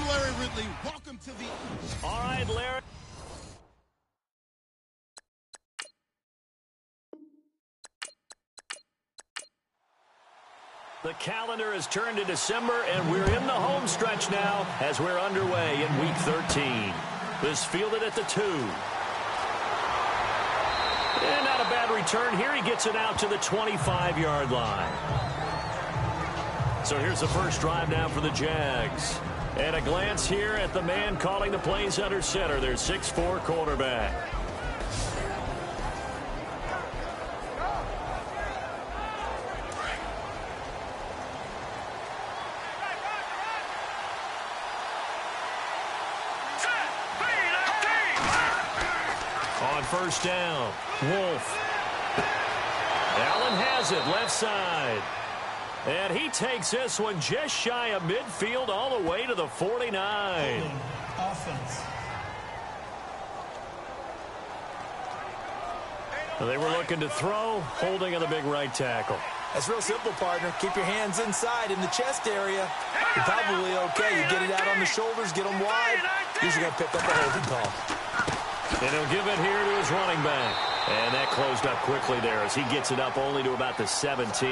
Larry Ridley. Welcome to the... All right, Larry. The calendar has turned to December, and we're in the home stretch now as we're underway in Week 13. This fielded at the 2. And not a bad return here. He gets it out to the 25-yard line. So here's the first drive now for the Jags. And a glance here at the man calling the plays under center, their 6'4" quarterback. On first down, Wolf. Allen has it, left side. And he takes this one just shy of midfield all the way to the 49. Offense. They were looking to throw, holding on the big right tackle. That's real simple, partner. Keep your hands inside in the chest area. You're probably okay. You get it out on the shoulders, get them wide. Usually going to pick up a holding call. And he'll give it here to his running back. And that closed up quickly there as he gets it up only to about the 17.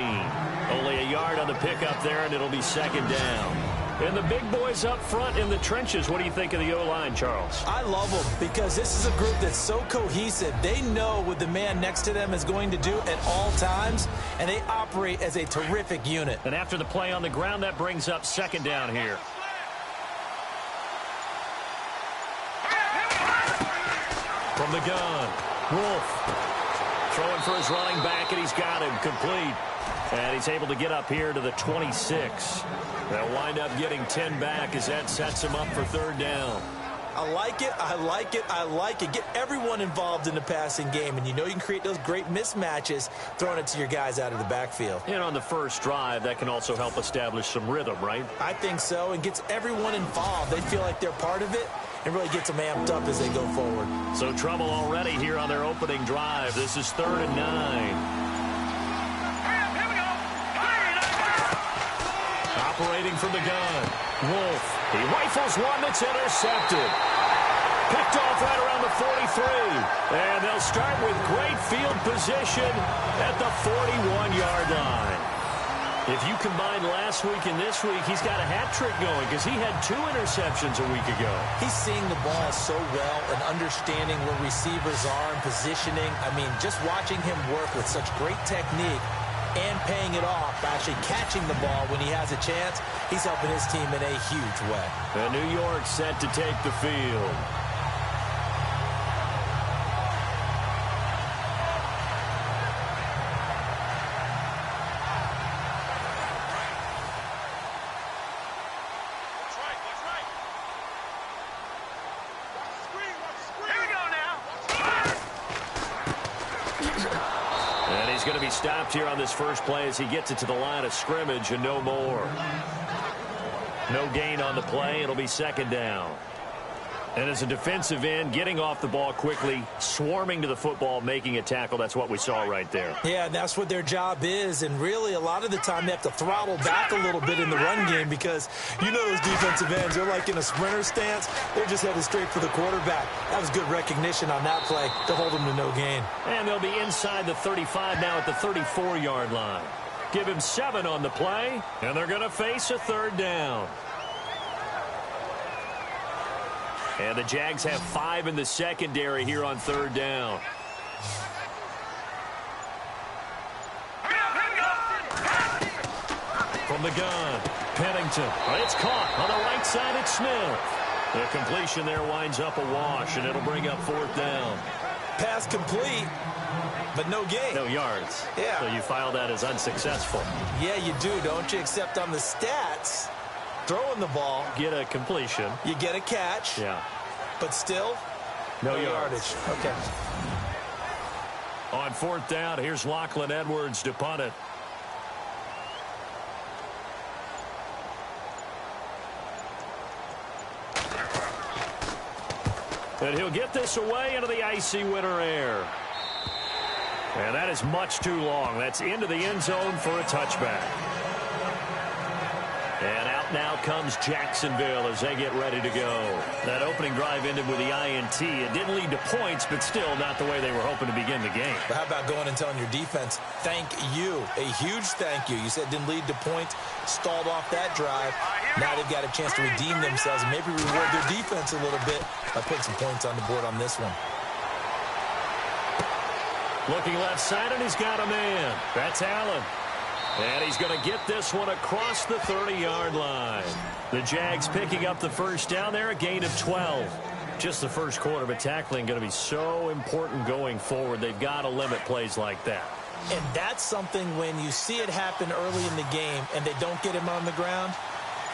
Only a yard on the pickup there, and it'll be second down. And the big boys up front in the trenches. What do you think of the O-line, Charles? I love them because this is a group that's so cohesive. They know what the man next to them is going to do at all times, and they operate as a terrific unit. And after the play on the ground, that brings up second down here. From the gun, Wolf throwing for his running back, and he's got him complete. And he's able to get up here to the 26. They'll wind up getting 10 back as that sets him up for third down. I like it, I like it, I like it. Get everyone involved in the passing game, and you know you can create those great mismatches throwing it to your guys out of the backfield. And on the first drive, that can also help establish some rhythm, right? I think so, and gets everyone involved. They feel like they're part of it, and really gets them amped up as they go forward. So trouble already here on their opening drive. This is 3rd and 9. Operating from the gun, Wolf. He rifles one that's intercepted. Picked off right around the 43. And they'll start with great field position at the 41-yard line. If you combine last week and this week, he's got a hat trick going because he had 2 interceptions a week ago. He's seeing the ball so well and understanding where receivers are and positioning. I mean, just watching him work with such great technique and paying it off, actually catching the ball when he has a chance, he's helping his team in a huge way. And New York set to take the field. He's going to be stopped here on this first play as he gets it to the line of scrimmage and no more. No gain on the play. It'll be second down. And as a defensive end, getting off the ball quickly, swarming to the football, making a tackle, that's what we saw right there. Yeah, and that's what their job is. And really, a lot of the time, they have to throttle back a little bit in the run game because you know those defensive ends, they're like in a sprinter stance. They're just headed straight for the quarterback. That was good recognition on that play to hold them to no gain. And they'll be inside the 35 now at the 34-yard line. Give him 7 on the play, and they're going to face a third down. And the Jags have 5 in the secondary here on third down. From the gun, Pennington. It's caught on the right side. It's Smith. The completion there winds up a wash, and it'll bring up 4th down. Pass complete, but no gain. No yards. Yeah. So you file that as unsuccessful. Yeah, you do, don't you? Except on the stats, throwing the ball. Get a completion. You get a catch. Yeah. But still, no yardage. Okay. On 4th down, here's Lachlan Edwards to punt it. And he'll get this away into the icy winter air. And that is much too long. That's into the end zone for a touchback. And out now comes Jacksonville as they get ready to go. That opening drive ended with the INT. It didn't lead to points, but still not the way they were hoping to begin the game. But how about going and telling your defense, thank you, a huge thank you. You said it didn't lead to points, stalled off that drive. Now they've got a chance to redeem themselves and maybe reward their defense a little bit by putting some points on the board on this one. Looking left side, and he's got a man. That's Allen. And he's going to get this one across the 30-yard line. The Jags picking up the first down there, a gain of 12. Just the first quarter, but tackling going to be so important going forward. They've got to limit plays like that. And that's something when you see it happen early in the game and they don't get him on the ground,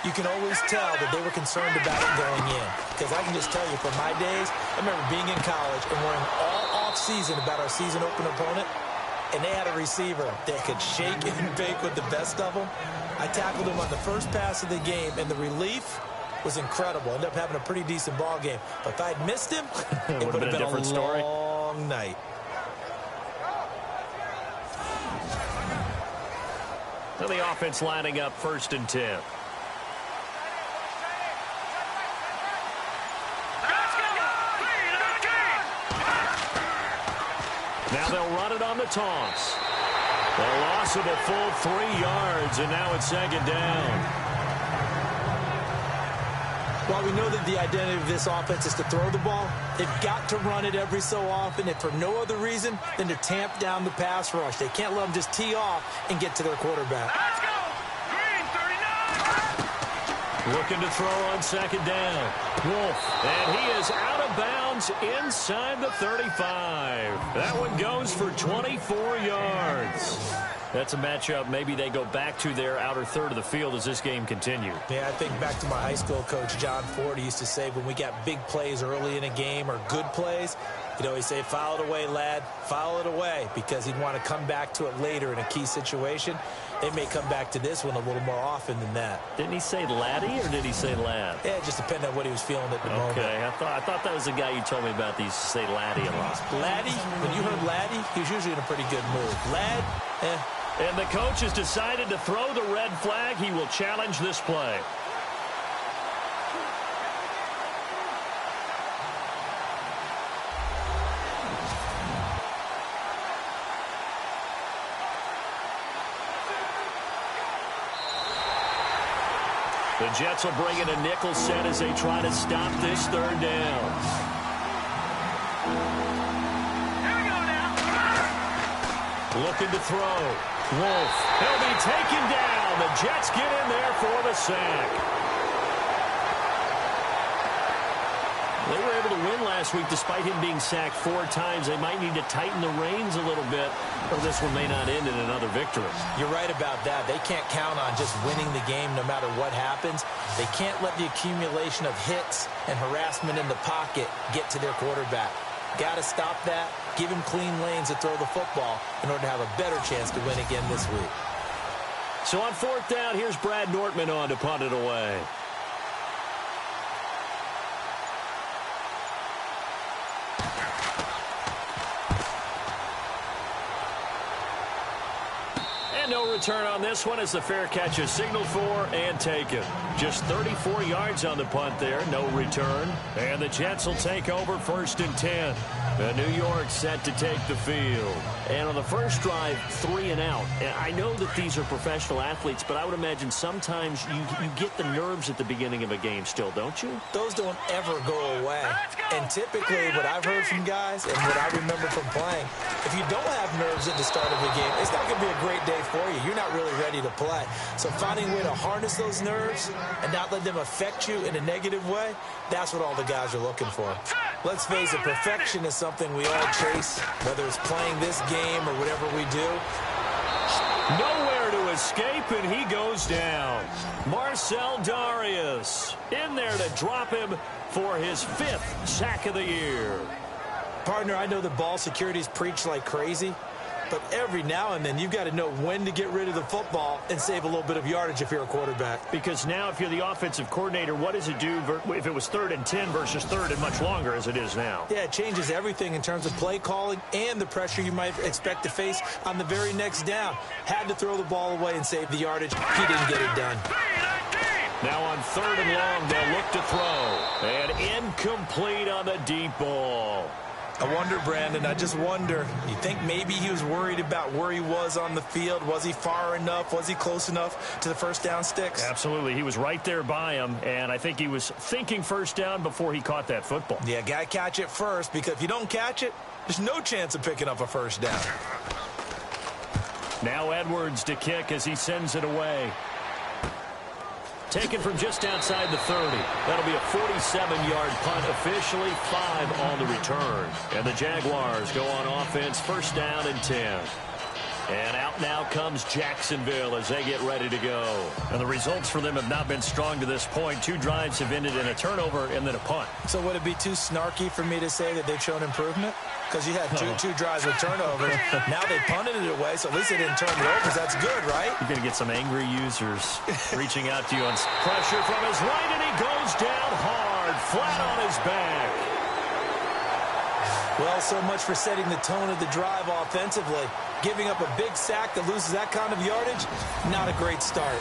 you can always tell that they were concerned about it going in. Because I can just tell you, from my days, I remember being in college and worrying all off-season about our season opener opponent, and they had a receiver that could shake and bake with the best of them. I tackled him on the first pass of the game, and the relief was incredible. Ended up having a pretty decent ball game. But if I'd missed him, it would have been a different story. Long night. So the offense lining up 1st and 10. Now they'll run it on the toss. A loss of a full 3 yards, and now it's 2nd down. While we know that the identity of this offense is to throw the ball, they've got to run it every so often, and for no other reason than to tamp down the pass rush. They can't let them just tee off and get to their quarterback. Let's go! Green 39! Looking to throw on 2nd down. Wolf, and he is out of bounds inside the 35. That one goes for 24 yards. That's a matchup maybe they go back to their outer third of the field as this game continues. Yeah, I think back to my high school coach, John Ford. He used to say when we got big plays early in a game or good plays, he'd always say, foul it away, lad, foul it away, because he'd want to come back to it later in a key situation. They may come back to this one a little more often than that. Didn't he say laddie or did he say lad? Yeah, it just depended on what he was feeling at the moment. Okay, I thought that was the guy you told me about. He used to say laddie a lot. Laddie, when you heard laddie, he was usually in a pretty good mood. Lad, And the coach has decided to throw the red flag. He will challenge this play. The Jets will bring in a nickel set as they try to stop this 3rd down. Looking to throw. Wolf. He'll be taken down. The Jets get in there for the sack. They were able to win last week despite him being sacked 4 times. They might need to tighten the reins a little bit, or this one may not end in another victory. You're right about that. They can't count on just winning the game no matter what happens. They can't let the accumulation of hits and harassment in the pocket get to their quarterback. Got to stop that. Give him clean lanes to throw the football in order to have a better chance to win again this week. So on 4th down, here's Brad Nortman on to punt it away. And no return on this one as the fair catch is signaled for and taken. Just 34 yards on the punt there, no return. And the Jets will take over 1st and 10. New York set to take the field. And on the first drive, 3 and out. And I know that these are professional athletes, but I would imagine sometimes you get the nerves at the beginning of a game still, don't you? Those don't ever go away. And typically what I've heard from guys and what I remember from playing, if you don't have nerves at the start of a game, it's not going to be a great day for you. You're not really ready to play. So finding a way to harness those nerves and not let them affect you in a negative way, that's what all the guys are looking for. Let's face it, perfection is something we all chase, whether it's playing this game or whatever we do. Nowhere to escape, and he goes down. Marcel Darius in there to drop him for his 5th sack of the year. Partner, I know the ball security is preached like crazy, but every now and then you've got to know when to get rid of the football and save a little bit of yardage if you're a quarterback. Because now if you're the offensive coordinator, what does it do if it was 3rd and 10 versus 3rd and much longer as it is now? Yeah, it changes everything in terms of play calling and the pressure you might expect to face on the very next down. Had to throw the ball away and save the yardage. He didn't get it done. Now on 3rd and long, they'll look to throw. And incomplete on the deep ball. I wonder, Brandon, I just wonder, you think maybe he was worried about where he was on the field? Was he far enough? Was he close enough to the first down sticks? Absolutely. He was right there by him, and I think he was thinking first down before he caught that football. Yeah, got to catch it first, because if you don't catch it, there's no chance of picking up a first down. Now Edwards to kick as he sends it away. Taken from just outside the 30. That'll be a 47-yard punt, officially 5 on the return. And the Jaguars go on offense, first down and 10. And out now comes Jacksonville as they get ready to go. And the results for them have not been strong to this point. 2 drives have ended in a turnover and then a punt. So would it be too snarky for me to say that they've shown improvement? Because you had two drives with turnovers. Now they punted it away, so at least they didn't turn it over. That's good, right? You're going to get some angry users reaching out to you on pressure from his right, and he goes down hard, flat on his back. Well, so much for setting the tone of the drive offensively. Giving up a big sack that loses that kind of yardage, not a great start.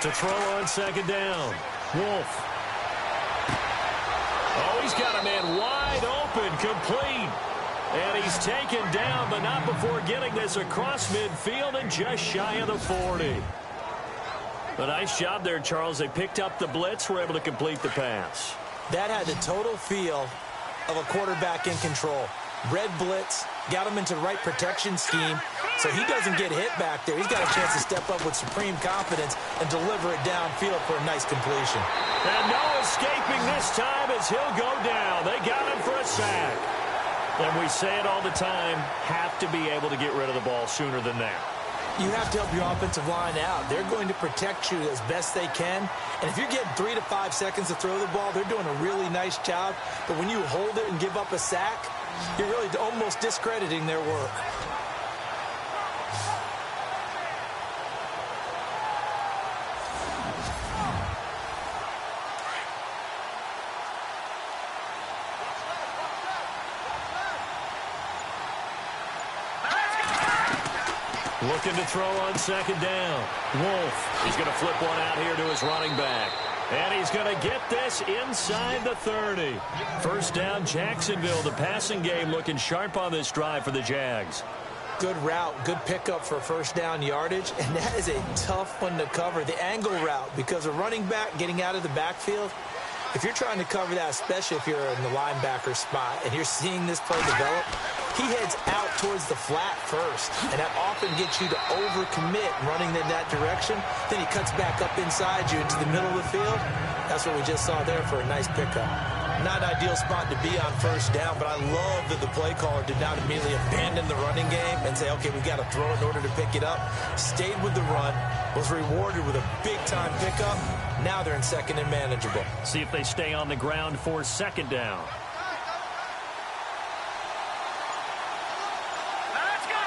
To throw on 2nd down. Wolf. Oh, he's got a man wide open, complete. And he's taken down, but not before getting this across midfield and just shy of the 40. A nice job there, Charles. They picked up the blitz, were able to complete the pass. That had the total feel of a quarterback in control. Red blitz, got him into the right protection scheme, so he doesn't get hit back there. He's got a chance to step up with supreme confidence and deliver it downfield for a nice completion. And no escaping this time as he'll go down. They got him for a sack. And we say it all the time, have to be able to get rid of the ball sooner than that. You have to help your offensive line out. They're going to protect you as best they can. And if you're getting 3 to 5 seconds to throw the ball, they're doing a really nice job. But when you hold it and give up a sack, you're really almost discrediting their work. Looking to throw on 2nd down. Wolf. He's going to flip one out here to his running back. And he's going to get this inside the 30. First down, Jacksonville. The passing game looking sharp on this drive for the Jags. Good route, good pickup for first down yardage, and that is a tough one to cover. The angle route, because a running back getting out of the backfield, if you're trying to cover that, especially if you're in the linebacker spot and you're seeing this play develop, he heads out towards the flat first, and that often gets you to overcommit running in that direction. Then he cuts back up inside you into the middle of the field. That's what we just saw there for a nice pickup. Not an ideal spot to be on first down, but I love that the play caller did not immediately abandon the running game and say, okay, we've got to throw in order to pick it up. Stayed with the run, was rewarded with a big-time pickup. Now they're in 2nd and manageable. See if they stay on the ground for 2nd down. Let's go!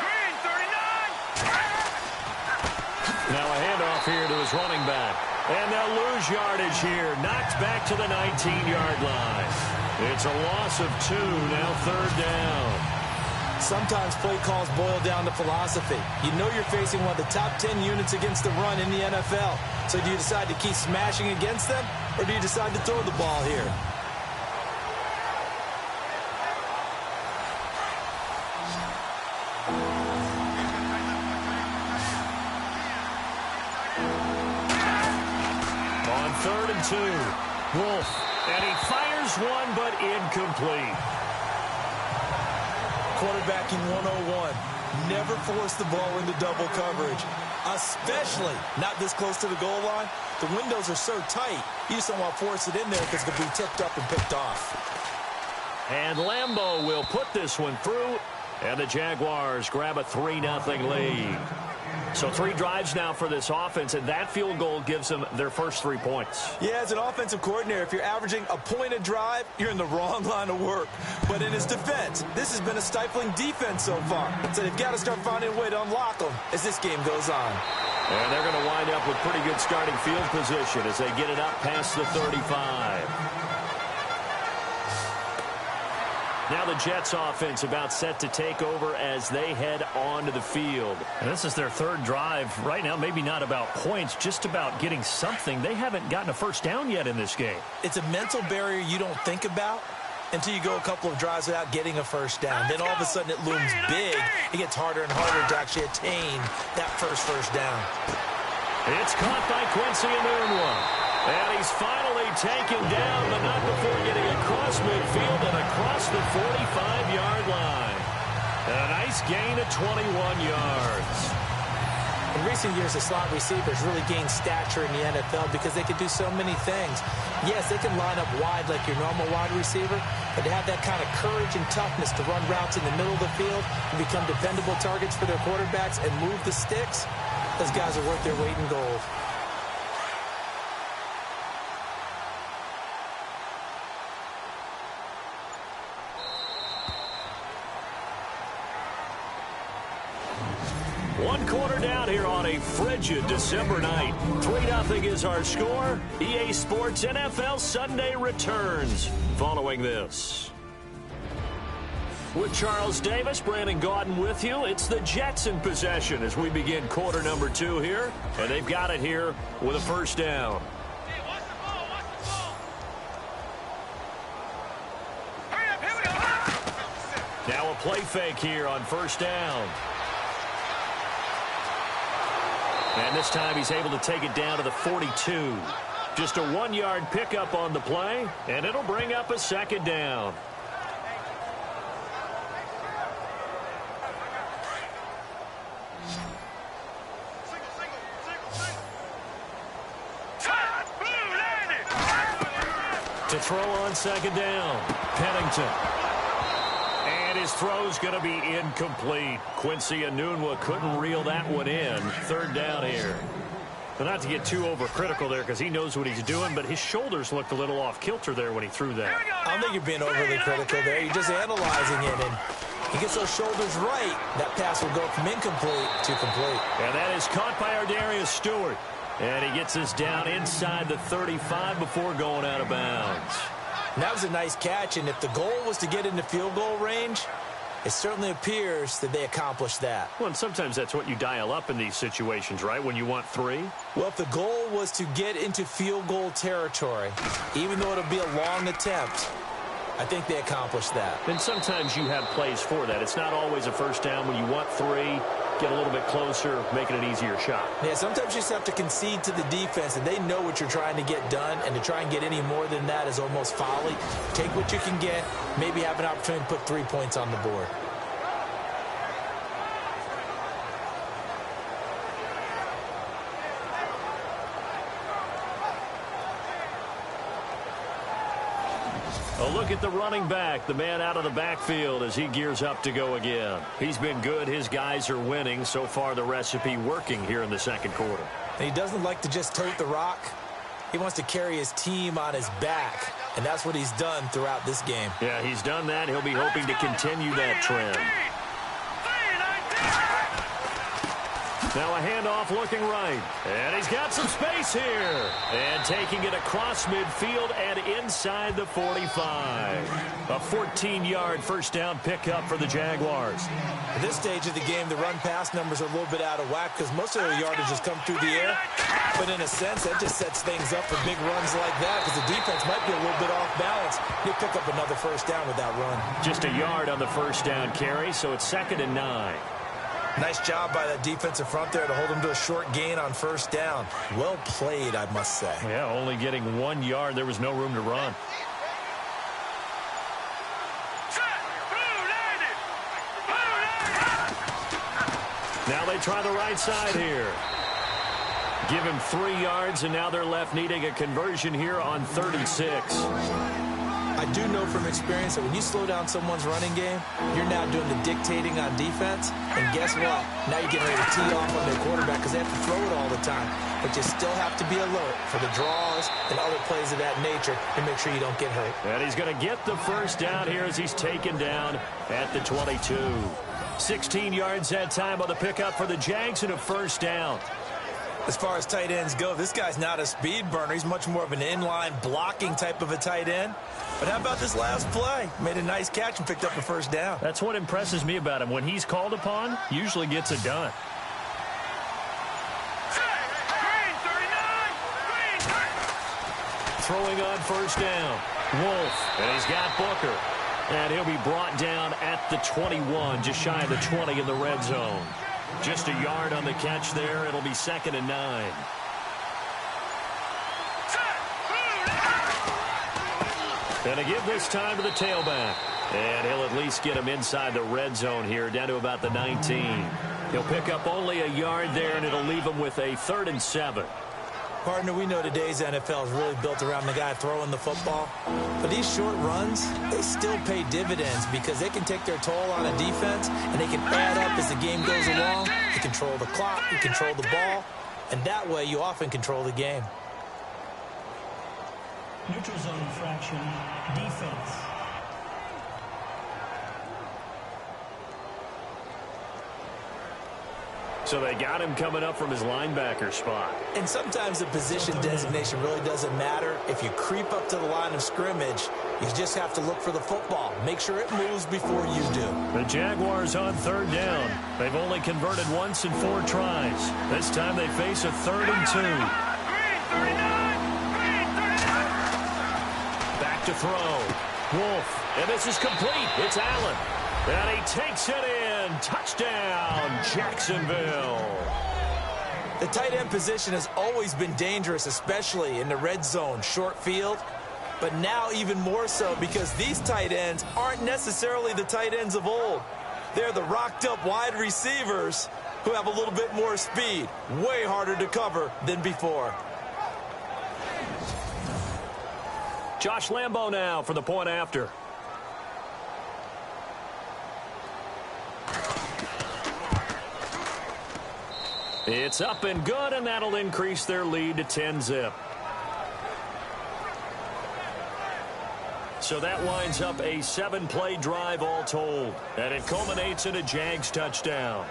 Green, 39! Now a handoff here to his running back. And they'll lose yardage here. Knocked back to the 19-yard line. It's a loss of 2, now 3rd down. Sometimes play calls boil down to philosophy. You know you're facing one of the top 10 units against the run in the NFL. So do you decide to keep smashing against them, or do you decide to throw the ball here? On 3rd and 2, Wolf. And he fires one, but incomplete. Quarterbacking 101. Never force the ball into double coverage, especially not this close to the goal line. The windows are so tight, you just don't want to force it in there because it could be tipped up and picked off. And Lambeau will put this one through, and the Jaguars grab a 3-0 lead. So 3 drives now for this offense, and that field goal gives them their first 3 points. Yeah, as an offensive coordinator, if you're averaging a point a drive, you're in the wrong line of work. But in his defense, this has been a stifling defense so far. So they've got to start finding a way to unlock them as this game goes on. And they're going to wind up with pretty good starting field position as they get it up past the 35. Now the Jets offense about set to take over as they head onto the field. And this is their 3rd drive. Right now, maybe not about points, just about getting something. They haven't gotten a first down yet in this game. It's a mental barrier you don't think about until you go a couple of drives without getting a first down. Then all of a sudden it looms big. It gets harder and harder to actually attain that first down. It's caught by Quincy Enunwa. And he's finally taken down, but not before getting across midfield and across the 45-yard line. A nice gain of 21 yards. In recent years, the slot receivers really gained stature in the NFL because they could do so many things. Yes, they can line up wide like your normal wide receiver, but to have that kind of courage and toughness to run routes in the middle of the field and become dependable targets for their quarterbacks and move the sticks, those guys are worth their weight in gold. One quarter down here on a frigid December night. 3-0 is our score. EA Sports NFL Sunday returns following this. With Charles Davis, Brandon Gaudin with you. It's the Jets in possession as we begin quarter number 2 here. And they've got it here with a first down. Hey, watch the ball, watch the ball. Hurry up, here we go. Now a play fake here on first down. And this time he's able to take it down to the 42. Just a 1-yard pickup on the play, and it'll bring up a second down. To throw on second down, Pennington. And his throw's going to be incomplete. Quincy Enunwa couldn't reel that one in. 3rd down here. But not to get too overcritical there because he knows what he's doing, but his shoulders looked a little off kilter there when he threw that. I don't think you're being overly critical there. You're just analyzing it, and he gets those shoulders right. That pass will go from incomplete to complete. And that is caught by Ardarius Stewart. And he gets us down inside the 35 before going out of bounds. And that was a nice catch, and if the goal was to get into field goal range, it certainly appears that they accomplished that. Well, and sometimes that's what you dial up in these situations, right, when you want 3? Well, if the goal was to get into field goal territory, even though it'll be a long attempt, I think they accomplished that. And sometimes you have plays for that. It's not always a first down when you want 3. Get a little bit closer, making an easier shot. Yeah, sometimes you just have to concede to the defense, and they know what you're trying to get done, and to try and get any more than that is almost folly. Take what you can get, maybe have an opportunity to put 3 points on the board. A look at the running back, the man out of the backfield as he gears up to go again. He's been good. His guys are winning. So far, the recipe working here in the second quarter. And he doesn't like to just tote the rock. He wants to carry his team on his back, and that's what he's done throughout this game. Yeah, he's done that. He'll be hoping to continue that trend. Now a handoff looking right. And he's got some space here. And taking it across midfield and inside the 45. A 14-yard first down pickup for the Jaguars. At this stage of the game, the run-pass numbers are a little bit out of whack because most of their yardage has come through the air. But in a sense, that just sets things up for big runs like that because the defense might be a little bit off balance. He'll pick up another first down with that run. Just a yard on the first down carry, so it's 2nd and 9. Nice job by that defensive front there to hold him to a short gain on first down. Well played, I must say. Yeah, only getting 1 yard. There was no room to run. Now they try the right side here. Give him 3 yards, and now they're left needing a conversion here on 36. I do know from experience that when you slow down someone's running game, you're now doing the dictating on defense. And guess what? Now you're getting ready to tee off on their quarterback because they have to throw it all the time. But you still have to be alert for the draws and other plays of that nature to make sure you don't get hurt. And he's going to get the first down here as he's taken down at the 22. 16 yards that time on the pickup for the Jags and a first down. As far as tight ends go, this guy's not a speed burner. He's much more of an inline blocking type of a tight end. But how about this last play? Made a nice catch and picked up a first down. That's what impresses me about him. When he's called upon, usually gets it done. Throwing on first down. Wolf, and he's got Booker. And he'll be brought down at the 21, just shy of the 20 in the red zone. Just a yard on the catch there. It'll be 2nd and 9. And to give this time to the tailback. And he'll at least get him inside the red zone here, down to about the 19. He'll pick up only a yard there, and it'll leave him with a 3rd and 7. Partner, we know today's NFL is really built around the guy throwing the football. But these short runs, they still pay dividends because they can take their toll on a defense, and they can add up as the game goes along. You control the clock, you control the ball, and that way you often control the game. Neutral zone infraction, defense. So they got him coming up from his linebacker spot. And sometimes the position designation really doesn't matter. If you creep up to the line of scrimmage, you just have to look for the football. Make sure it moves before you do. The Jaguars on 3rd down. They've only converted once in 4 tries. This time they face a 3rd and 2. Back to throw. Wolf. And this is complete. It's Allen. And he takes it in. Touchdown, Jacksonville. The tight end position has always been dangerous, especially in the red zone, short field. But now even more so because these tight ends aren't necessarily the tight ends of old. They're the rocked-up wide receivers who have a little bit more speed. Way harder to cover than before. Josh Lambo now for the point after. It's up and good, and that'll increase their lead to 10-zip. So that winds up a 7-play drive all told, and it culminates in a Jags touchdown.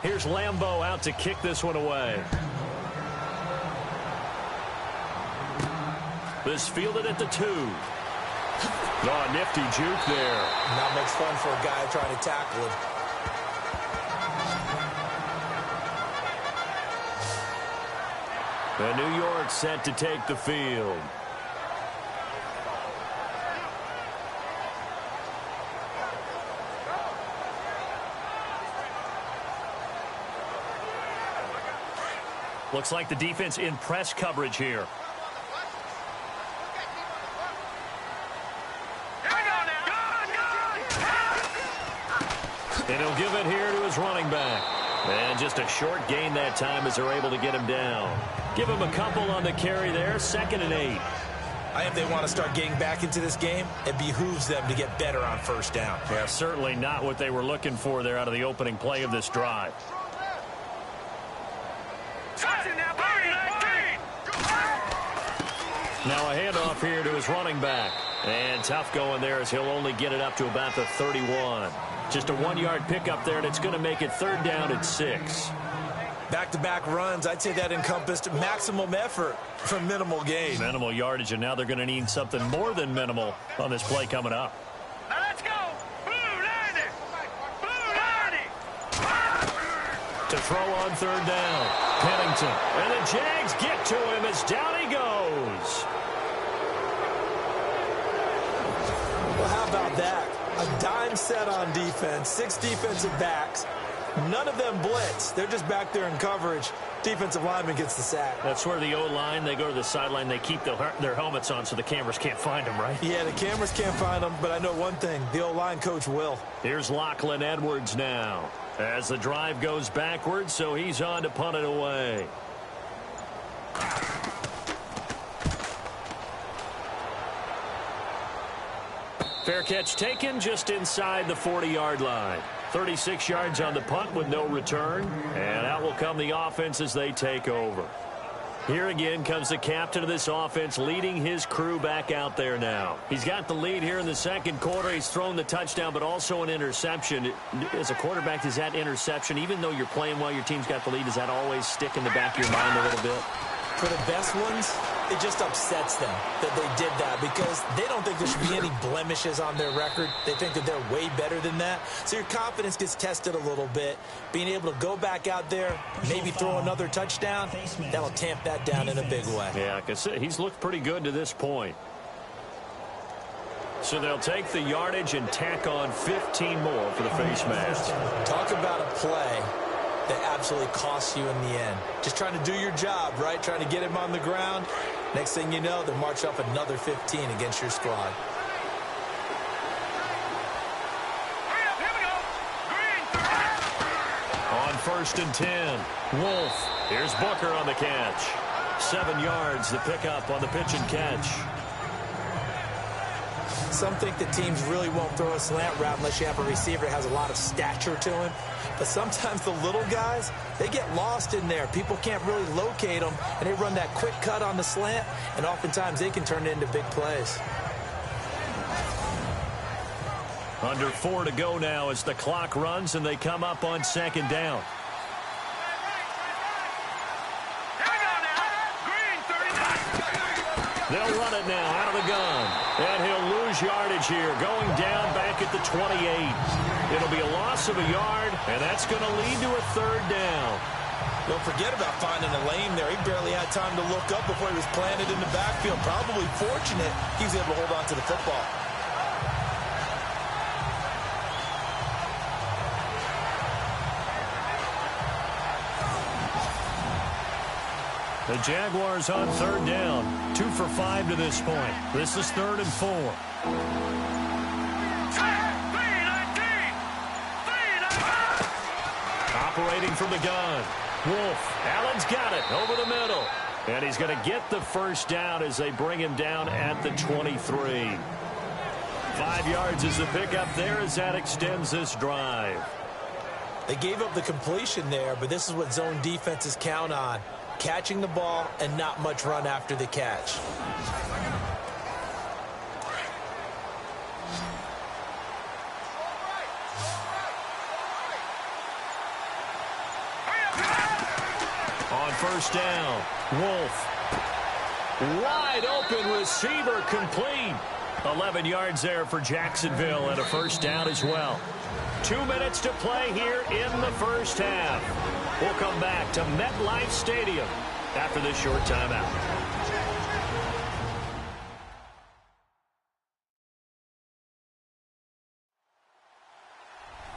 Here's Lambo out to kick this one away. This fielded at the 2. Oh, nifty juke there. Not much fun for a guy trying to tackle him. And New York set to take the field. Looks like the defense in press coverage here. And he'll give it here to his running back. And just a short gain that time as they're able to get him down. Give him a couple on the carry there. 2nd and 8. If they want to start getting back into this game, it behooves them to get better on first down. Yeah, certainly not what they were looking for there out of the opening play of this drive. Now a handoff here to his running back. And tough going there as he'll only get it up to about the 31. Just a 1-yard pickup there, and it's going to make it 3rd down at 6. Back-to-back runs, I'd say that encompassed maximum effort for minimal gain. Minimal yardage, and now they're going to need something more than minimal on this play coming up. Now let's go. Blue 90. Blue 90. To throw on 3rd down. Pennington. And the Jags get to him as down he goes. Well, how about that? A dime set on defense, 6 defensive backs. None of them blitz. They're just back there in coverage. Defensive lineman gets the sack. That's where the O-line, they go to the sideline, they keep their helmets on so the cameras can't find them, right? Yeah, the cameras can't find them, but I know one thing. The O-line coach will. Here's Lachlan Edwards now. As the drive goes backwards, so he's on to punt it away. Fair catch taken just inside the 40-yard line. 36 yards on the punt with no return. And out will come the offense as they take over. Here again comes the captain of this offense leading his crew back out there now. He's got the lead here in the second quarter. He's thrown the touchdown, but also an interception. As a quarterback, does that interception, even though you're playing while your team's got the lead, does that always stick in the back of your mind a little bit? For the best ones, it just upsets them that they did that because they don't think there should be any blemishes on their record. They think that they're way better than that. So your confidence gets tested a little bit. Being able to go back out there, maybe throw another touchdown, that'll tamp that down in a big way. Yeah, because he's looked pretty good to this point. So they'll take the yardage and tack on 15 more for the face mask. Talk about a play that absolutely costs you in the end. Just trying to do your job, right? Trying to get him on the ground. Next thing you know, they'll march up another 15 against your squad. On 1st and 10, Wolf. Here's Booker on the catch. 7 yards, the pickup on the pitch and catch. Some think that teams really won't throw a slant route unless you have a receiver that has a lot of stature to him. But sometimes the little guys, they get lost in there. People can't really locate them, and they run that quick cut on the slant, and oftentimes they can turn it into big plays. Under 4 to go now as the clock runs, and they come up on 2nd down. They'll run it now out of the gun. And he'll lose yardage here, going down back at the 28. It'll be a loss of a yard, and that's going to lead to a 3rd down. Don't forget about finding a lane there. He barely had time to look up before he was planted in the backfield. Probably fortunate he was able to hold on to the football. The Jaguars on 3rd down. 2 for 5 to this point. This is 3rd and 4. Operating from the gun. Wolf. Allen's got it over the middle. And he's going to get the 1st down as they bring him down at the 23. 5 yards is the pickup there as that extends this drive. They gave up the completion there, but this is what zone defenses count on. Catching the ball and not much run after the catch. On 1st down, Wolf. Wide open receiver complete. 11 yards there for Jacksonville and a 1st down as well. 2 minutes to play here in the 1st half. We'll come back to MetLife Stadium after this short timeout.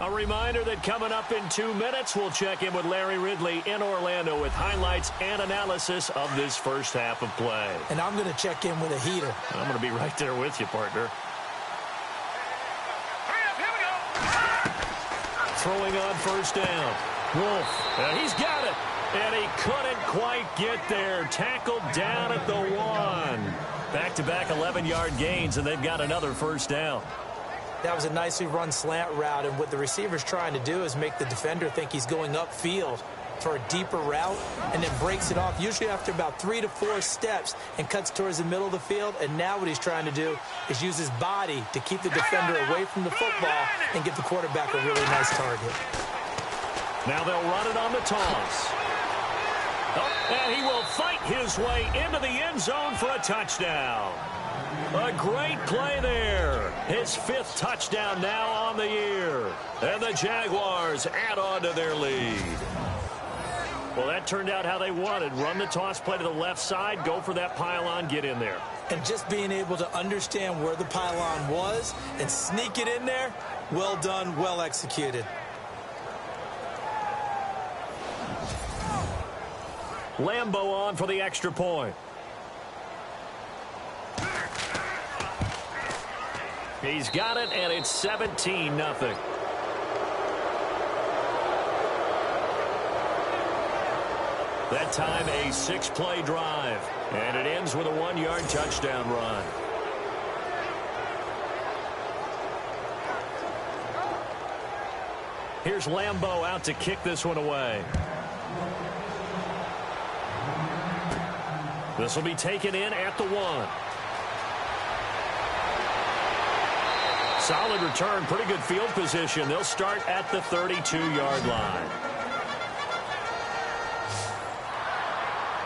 A reminder that coming up in 2 minutes, we'll check in with Larry Ridley in Orlando with highlights and analysis of this 1st half of play. And I'm going to check in with a heater. I'm going to be right there with you, partner. Throwing on 1st down. Wolf, and he's got it. And he couldn't quite get there. Tackled down at the 1. Back-to-back 11-yard gains, and they've got another 1st down. That was a nicely run slant route, and what the receiver's trying to do is make the defender think he's going upfield for a deeper route, and then breaks it off, usually after about 3 to 4 steps, and cuts towards the middle of the field. And now what he's trying to do is use his body to keep the defender away from the football and give the quarterback a really nice target. Now they'll run it on the toss. Oh, and he will fight his way into the end zone for a touchdown. A great play there. His 5th touchdown now on the year. And the Jaguars add on to their lead. Well, that turned out how they wanted. Run the toss play to the left side, go for that pylon, get in there. And just being able to understand where the pylon was and sneak it in there, well done, well executed. Lambeau on for the extra point. He's got it, and it's 17-0. That time, a 6-play drive, and it ends with a 1-yard touchdown run. Here's Lambeau out to kick this one away. This will be taken in at the 1. Solid return, pretty good field position. They'll start at the 32-yard line.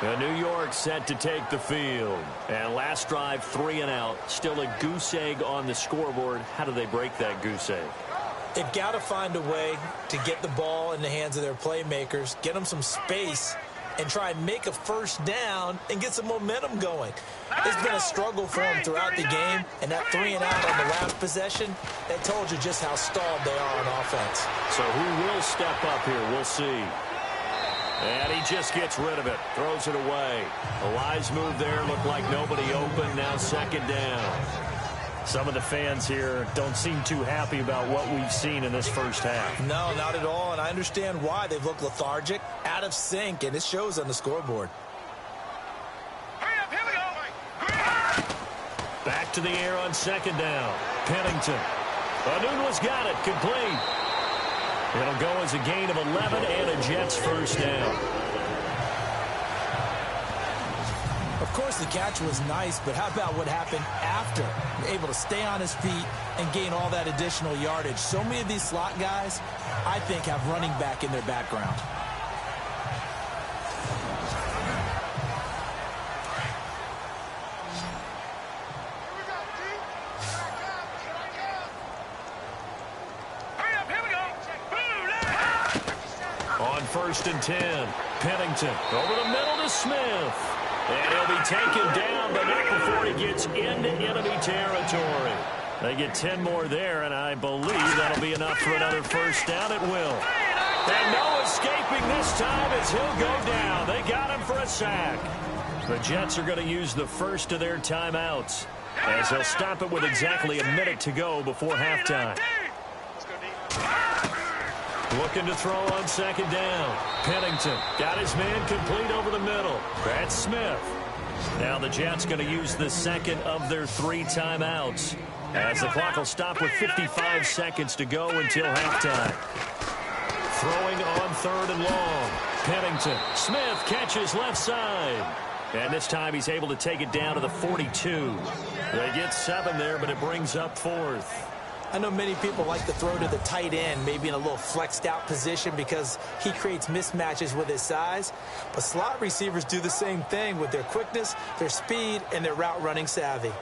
And New York set to take the field. And last drive, 3 and out. Still a goose egg on the scoreboard. How do they break that goose egg? They've got to find a way to get the ball in the hands of their playmakers, get them some space, and try and make a first down and get some momentum going. It's been a struggle for them throughout the game, and that 3 and out on the last possession, that told you just how stalled they are on offense. So who will step up here? We'll see. And he just gets rid of it, throws it away. A wise move there, looked like nobody open, now second down. Some of the fans here don't seem too happy about what we've seen in this first half. No, not at all, and I understand why. They've looked lethargic, out of sync, and it shows on the scoreboard. Hurry up, here we go. Back to the air on second down. Pennington. Anunwa's got it, complete. It'll go as a gain of 11 and a Jets first down. Of course, the catch was nice, but how about what happened after? Able to stay on his feet and gain all that additional yardage. So many of these slot guys, I think, have running back in their background. On 1st and 10, Pennington over the middle to Smith. And he'll be taken down, but not before he gets into enemy territory. They get 10 more there, and I believe that'll be enough for another first down. It will. And no escaping this time as he'll go down. They got him for a sack. The Jets are going to use the first of their timeouts, as they'll stop it with exactly a minute to go before halftime. Looking to throw on second down. Pennington got his man complete over the middle. That's Smith. Now the Jets going to use the second of their 3 timeouts, as the clock will stop with 55 seconds to go until halftime. Throwing on 3rd and long. Pennington. Smith catches left side. And this time he's able to take it down to the 42. They get 7 there, but it brings up 4th. I know many people like to throw to the tight end, maybe in a little flexed out position because he creates mismatches with his size. But slot receivers do the same thing with their quickness, their speed, and their route running savvy.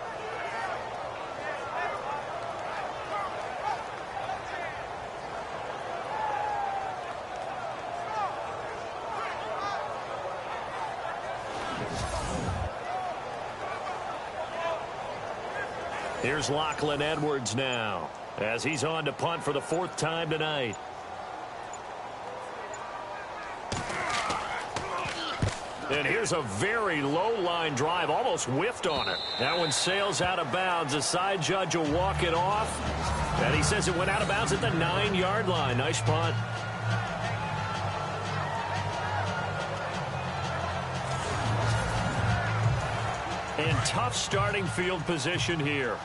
Here's Lachlan Edwards now, as he's on to punt for the 4th time tonight. And here's a very low line drive, almost whiffed on it. That one sails out of bounds. The side judge will walk it off. And he says it went out of bounds at the 9-yard line. Nice punt. And tough starting field position here.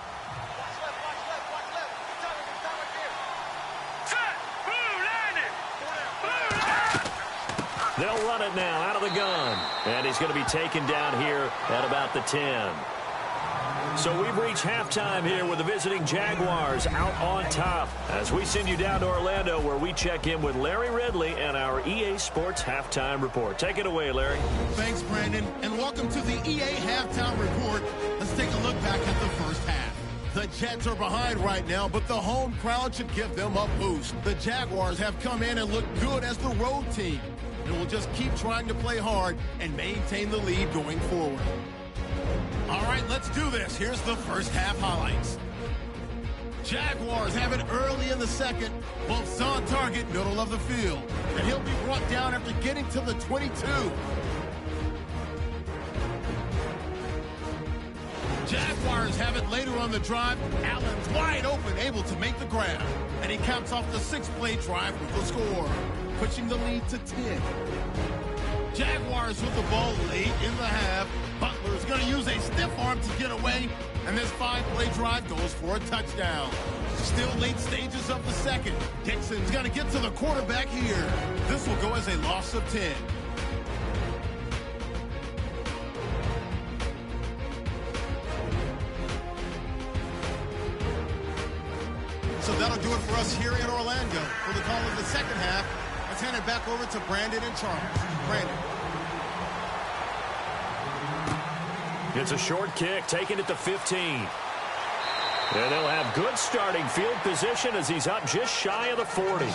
They'll run it now out of the gun. And he's going to be taken down here at about the 10. So we've reached halftime here with the visiting Jaguars out on top, as we send you down to Orlando, where we check in with Larry Ridley and our EA Sports Halftime Report. Take it away, Larry. Thanks, Brandon, and welcome to the EA Halftime Report. Let's take a look back at the first half. The Jets are behind right now, but the home crowd should give them a boost. The Jaguars have come in and looked good as the road team, and will just keep trying to play hard and maintain the lead going forward. All right, let's do this. Here's the first half highlights. Jaguars have it early in the second. Bolts on target, middle of the field. And he'll be brought down after getting to the 22. Jaguars have it later on the drive. Allen's wide open, able to make the grab. And he caps off the 6-play drive with the score, pushing the lead to 10. Jaguars with the ball late in the half. Butler's going to use a stiff arm to get away, and this 5-play drive goes for a touchdown. Still late stages of the second. Dixon's going to get to the quarterback here. This will go as a loss of 10. So that'll do it for us here in Orlando. For the call of the second half, let's hand it back over to Brandon and Charles. Brandon. It's a short kick, taken at the 15. And they'll have good starting field position as he's up just shy of the 40.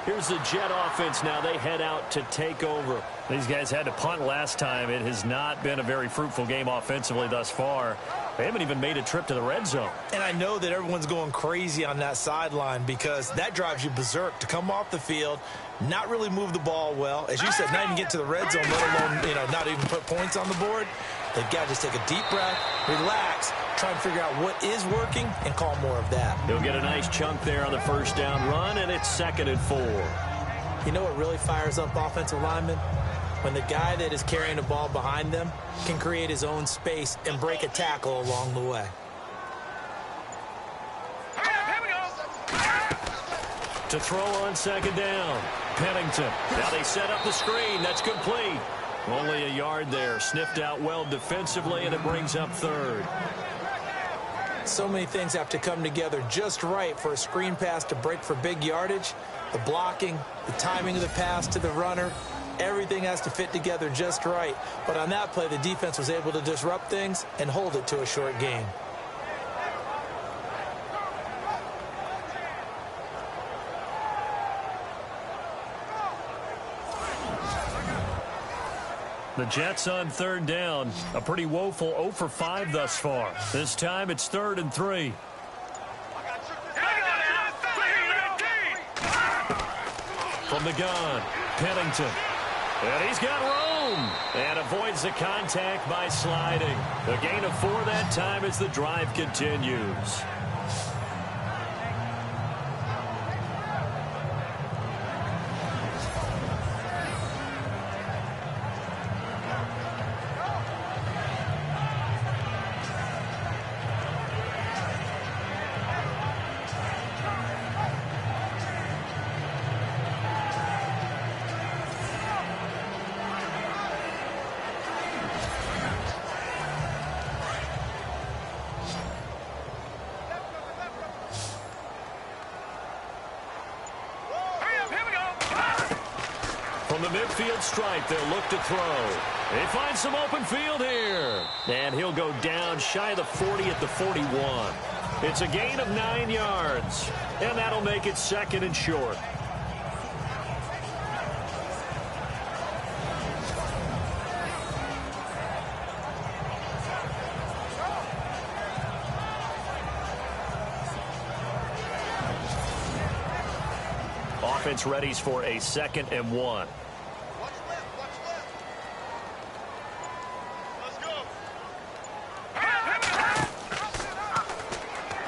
Here's the Jet offense now. They head out to take over. These guys had to punt last time. It has not been a very fruitful game offensively thus far. They haven't even made a trip to the red zone. And I know that everyone's going crazy on that sideline because that drives you berserk to come off the field, not really move the ball well. As you said, not even get to the red zone, let alone, not even put points on the board. They've got to just take a deep breath, relax, try and figure out what is working, and call more of that. He'll get a nice chunk there on the first down run, and it's 2nd and 4. You know what really fires up offensive linemen? When the guy that is carrying the ball behind them can create his own space and break a tackle along the way. To throw on 2nd down, Pennington. Now they set up the screen. That's complete. Only a yard there. Sniffed out well defensively, and it brings up 3rd. So many things have to come together just right for a screen pass to break for big yardage. The blocking, the timing of the pass to the runner, everything has to fit together just right. But on that play, the defense was able to disrupt things and hold it to a short gain. The Jets on 3rd down. A pretty woeful 0 for 5 thus far. This time it's 3rd and 3. From the gun, Pennington. And he's got room. And avoids the contact by sliding. A gain of 4 that time as the drive continues. From the midfield stripe, they'll look to throw. They find some open field here. And he'll go down shy of the 40 at the 41. It's a gain of 9 yards. And that'll make it 2nd and short. Offense readies for a 2nd and 1.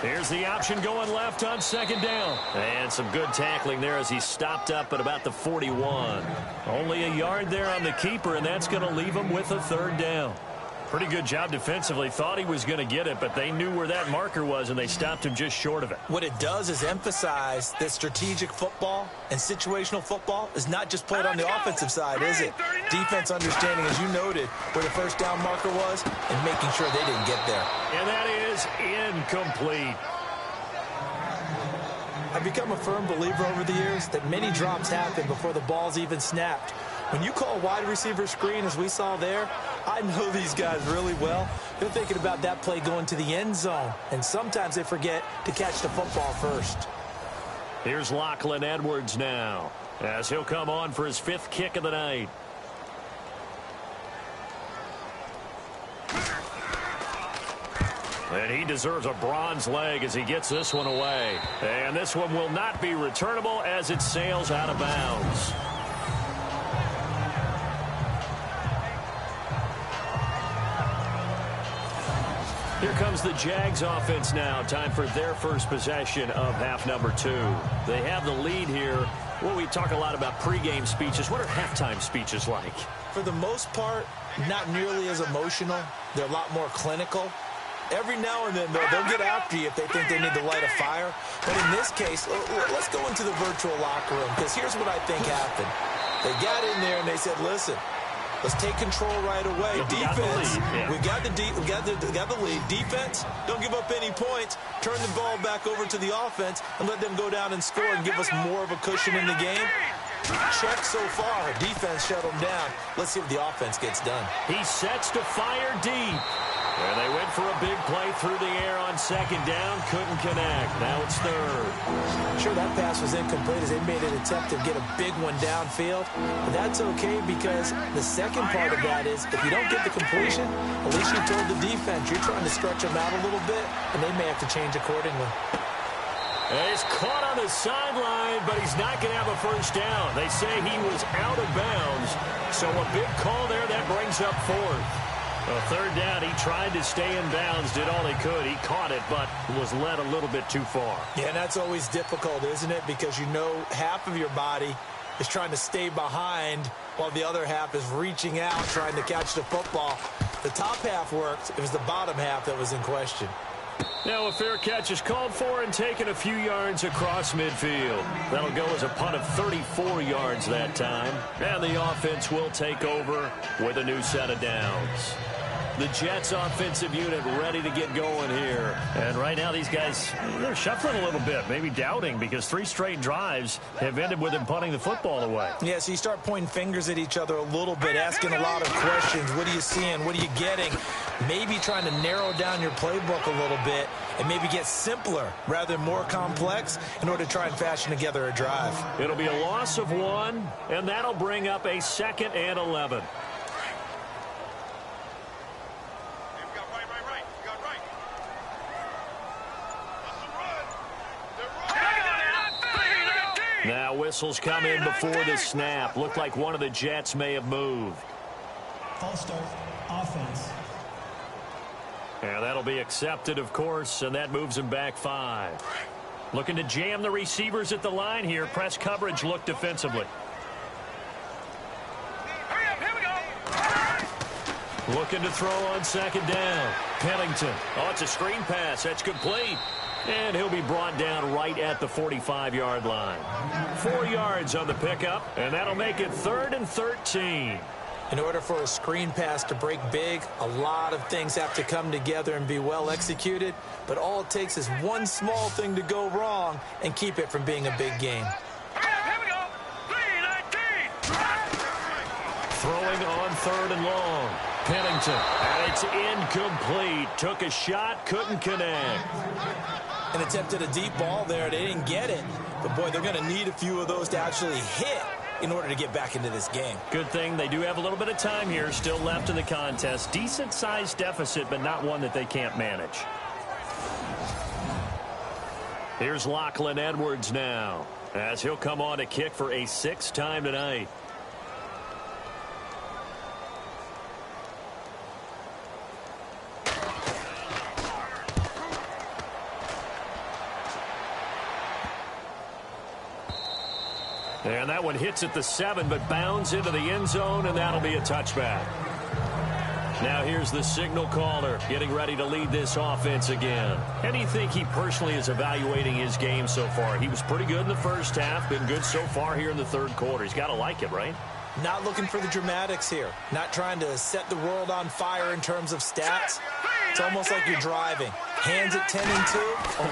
Here's the option going left on 2nd down. And some good tackling there as he stopped up at about the 41. Only a yard there on the keeper, and that's going to leave him with a 3rd down. Pretty good job defensively. Thought he was going to get it, but they knew where that marker was, and they stopped him just short of it. What it does is emphasize that strategic football and situational football is not just played on the offensive side, is it? Defense understanding, as you noted, where the first down marker was and making sure they didn't get there. And that is incomplete. I've become a firm believer over the years that many drops happen before the ball's even snapped. When you call a wide receiver screen, as we saw there, I know these guys really well. They're thinking about that play going to the end zone, and sometimes they forget to catch the football first. Here's Lachlan Edwards now, as he'll come on for his 5th kick of the night. And he deserves a bronze leg as he gets this one away. And this one will not be returnable as it sails out of bounds. Here comes the Jags offense now. Time for their first possession of half number 2. They have the lead here Well, we talk a lot about pregame speeches. What are halftime speeches like? For the most part, not nearly as emotional. They're a lot more clinical. Every now and then, they'll get after you if they think they need to light a fire. But in this case, let's go into the virtual locker room, because here's what I think happened. They got in there and they said, listen, let's take control right away. Defense, we got the lead. Defense, don't give up any points. Turn the ball back over to the offense and let them go down and score and give us more of a cushion in the game. Check so far. Defense shut them down. Let's see what the offense gets done. He sets to fire deep. And they went for a big play through the air on second down. Couldn't connect. Now it's third. Sure, that pass was incomplete as they made an attempt to get a big one downfield. But that's okay, because the second part of that is if you don't get the completion, at least you told the defense you're trying to stretch them out a little bit, and they may have to change accordingly. He's caught on the sideline, but he's not going to have a first down. They say he was out of bounds. So a big call there that brings up fourth. A third down, he tried to stay in bounds, did all he could. He caught it, but was led a little bit too far. Yeah, and that's always difficult, isn't it? Because you know half of your body is trying to stay behind while the other half is reaching out, trying to catch the football. The top half worked. It was the bottom half that was in question. Now a fair catch is called for and taken a few yards across midfield. That'll go as a punt of 34 yards that time. And the offense will take over with a new set of downs. The Jets offensive unit ready to get going here. And right now these guys, they're shuffling a little bit, maybe doubting, because 3 straight drives have ended with them punting the football away. Yeah, so you start pointing fingers at each other a little bit, asking a lot of questions. What are you seeing? What are you getting? Maybe trying to narrow down your playbook a little bit and maybe get simpler rather than more complex in order to try and fashion together a drive. It'll be a loss of 1, and that'll bring up a 2nd and 11. Now whistles come in before the snap. Looked like one of the Jets may have moved. False start, offense. And that'll be accepted, of course, and that moves him back 5. Looking to jam the receivers at the line here. Press coverage look defensively. Looking to throw on second down. Pennington. Oh, it's a screen pass. That's complete. And he'll be brought down right at the 45-yard line. 4 yards on the pickup, and that'll make it 3rd and 13. In order for a screen pass to break big, a lot of things have to come together and be well executed. But all it takes is one small thing to go wrong and keep it from being a big game. Throwing on 3rd and long. Pennington, and it's incomplete. Took a shot, couldn't connect. And attempted a deep ball there. They didn't get it. But, boy, they're going to need a few of those to actually hit in order to get back into this game. Good thing they do have a little bit of time here still left in the contest. Decent-sized deficit, but not one that they can't manage. Here's Lachlan Edwards now, as he'll come on to kick for a 6th time tonight. And that one hits at the 7, but bounds into the end zone, and that'll be a touchback. Now here's the signal caller getting ready to lead this offense again. How do you think he personally is evaluating his game so far? He was pretty good in the first half, been good so far here in the 3rd quarter. He's got to like it, right? Not looking for the dramatics here. Not trying to set the world on fire in terms of stats. It's almost like you're driving. Hands at 10 and 2,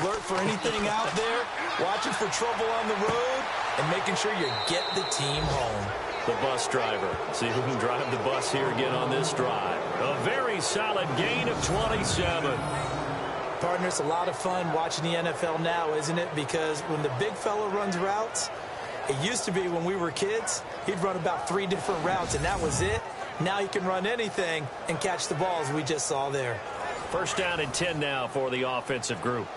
alert for anything out there, watching for trouble on the road, and making sure you get the team home. The bus driver. See who can drive the bus here again on this drive. A very solid gain of 27. Partner, it's a lot of fun watching the NFL now, isn't it? Because when the big fella runs routes, it used to be when we were kids, he'd run about 3 different routes, and that was it. Now he can run anything and catch the balls we just saw there. 1st down and 10 now for the offensive group.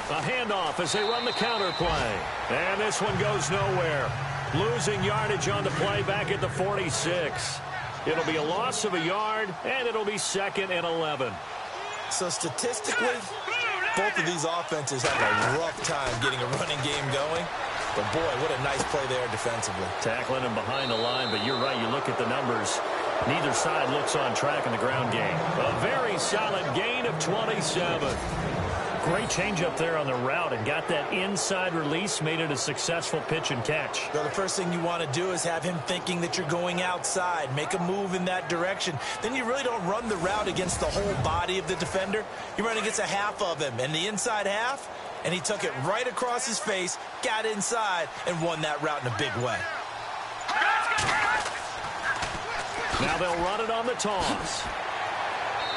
A handoff as they run the counter play. And this one goes nowhere. Losing yardage on the play back at the 46. It'll be a loss of a yard, and it'll be 2nd and 11. So statistically, both of these offenses have a rough time getting a running game going. But, boy, what a nice play there defensively. Tackling him behind the line, but you're right. You look at the numbers. Neither side looks on track in the ground game. A very solid gain of 27. Great change up there on the route and got that inside release, made it a successful pitch and catch. So the first thing you want to do is have him thinking that you're going outside, make a move in that direction. Then you really don't run the route against the whole body of the defender. You run against a half of him, and the inside half, and he took it right across his face, got inside, and won that route in a big way. Now they'll run it on the toss.